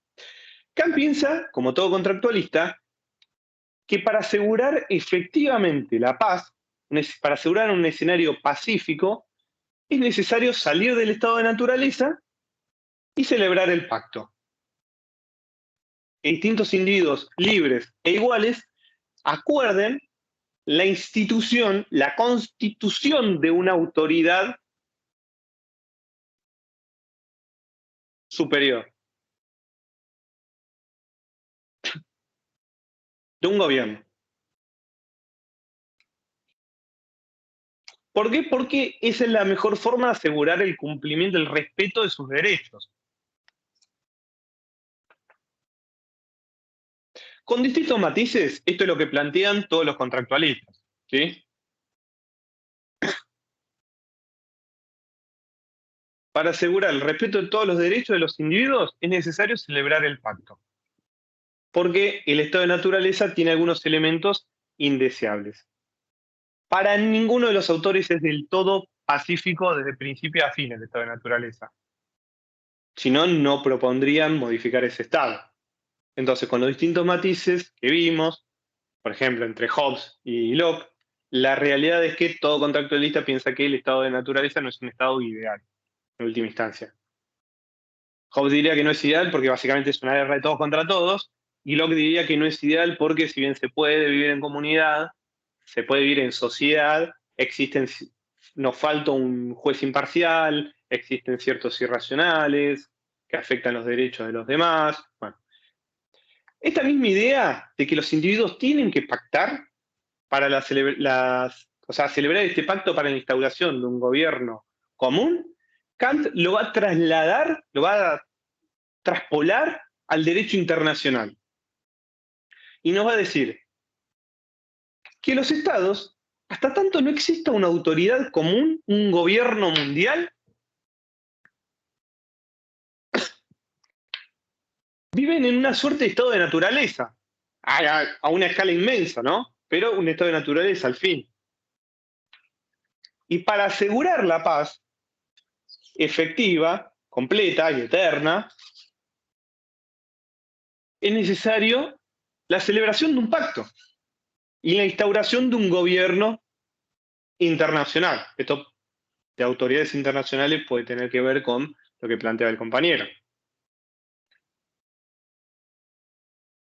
Kant piensa, como todo contractualista, que para asegurar efectivamente la paz, para asegurar un escenario pacífico, es necesario salir del estado de naturaleza y celebrar el pacto. Que distintos individuos libres e iguales acuerden la institución, la constitución de una autoridad superior, de un gobierno. ¿Por qué? Porque esa es la mejor forma de asegurar el cumplimiento, el respeto de sus derechos. Con distintos matices, esto es lo que plantean todos los contractualistas, ¿sí? Para asegurar el respeto de todos los derechos de los individuos es necesario celebrar el pacto, porque el estado de naturaleza tiene algunos elementos indeseables. Para ninguno de los autores es del todo pacífico desde principio a fin el estado de naturaleza. Si no, no propondrían modificar ese estado. Entonces, con los distintos matices que vimos, por ejemplo, entre Hobbes y Locke, la realidad es que todo contractualista piensa que el estado de naturaleza no es un estado ideal, en última instancia. Hobbes diría que no es ideal porque básicamente es una guerra de todos contra todos, y Locke diría que no es ideal porque si bien se puede vivir en comunidad, se puede vivir en sociedad, nos falta un juez imparcial, existen ciertos irracionales que afectan los derechos de los demás. Bueno, esta misma idea de que los individuos tienen que pactar para celebrar este pacto para la instauración de un gobierno común, Kant lo va a trasladar, lo va a traspolar al derecho internacional. Y nos va a decir que los estados, hasta tanto no exista una autoridad común, un gobierno mundial, viven en una suerte de estado de naturaleza, a una escala inmensa, ¿no? Pero un estado de naturaleza al fin. Y para asegurar la paz efectiva, completa y eterna, es necesario la celebración de un pacto y la instauración de un gobierno internacional. Esto de autoridades internacionales puede tener que ver con lo que plantea el compañero.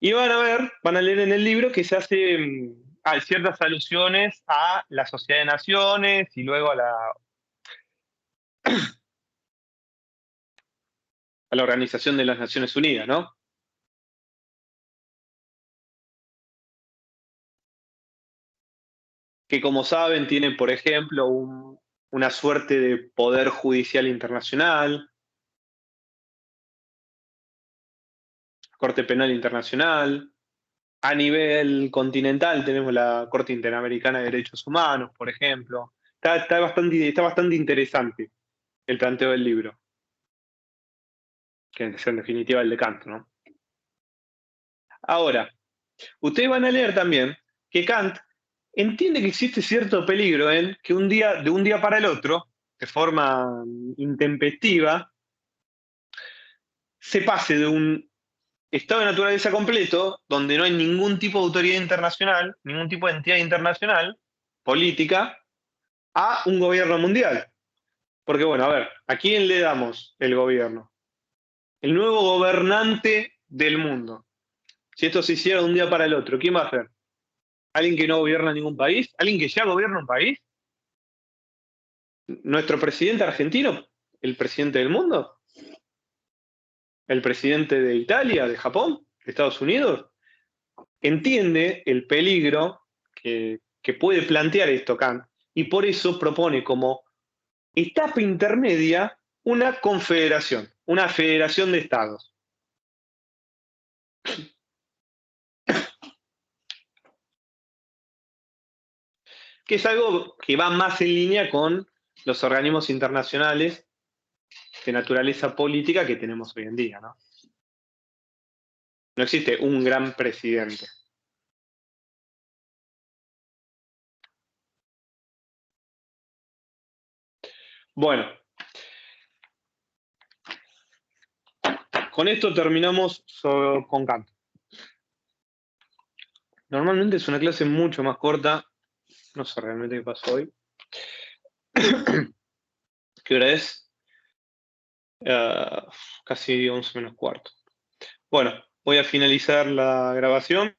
Y van a leer en el libro que se hay ciertas alusiones a la Sociedad de Naciones y luego a la Organización de las Naciones Unidas, ¿no? Que como saben tienen, por ejemplo, una suerte de poder judicial internacional, Corte Penal Internacional. A nivel continental tenemos la Corte Interamericana de Derechos Humanos, por ejemplo. Está bastante interesante el planteo del libro, que es en definitiva el de Kant, ¿no? Ahora, ustedes van a leer también que Kant entiende que existe cierto peligro en que de un día para el otro, de forma intempestiva, se pase de un estado de naturaleza completo, donde no hay ningún tipo de autoridad internacional, ningún tipo de entidad internacional, política, a un gobierno mundial. Porque bueno, a ver, ¿a quién le damos el gobierno? El nuevo gobernante del mundo. Si esto se hiciera de un día para el otro, ¿quién va a ser? ¿Alguien que no gobierna ningún país? ¿Alguien que ya gobierna un país? ¿Nuestro presidente argentino? ¿El presidente del mundo? ¿El presidente de Italia, de Japón, de Estados Unidos? Entiende el peligro que puede plantear esto Kant y por eso propone como etapa intermedia una confederación, una federación de estados. Que es algo que va más en línea con los organismos internacionales de naturaleza política que tenemos hoy en día, ¿no? No existe un gran presidente. Bueno, con esto terminamos con Kant. Normalmente es una clase mucho más corta. No sé realmente qué pasó hoy. ¿Qué hora es? Casi 11 menos cuarto. Bueno, voy a finalizar la grabación.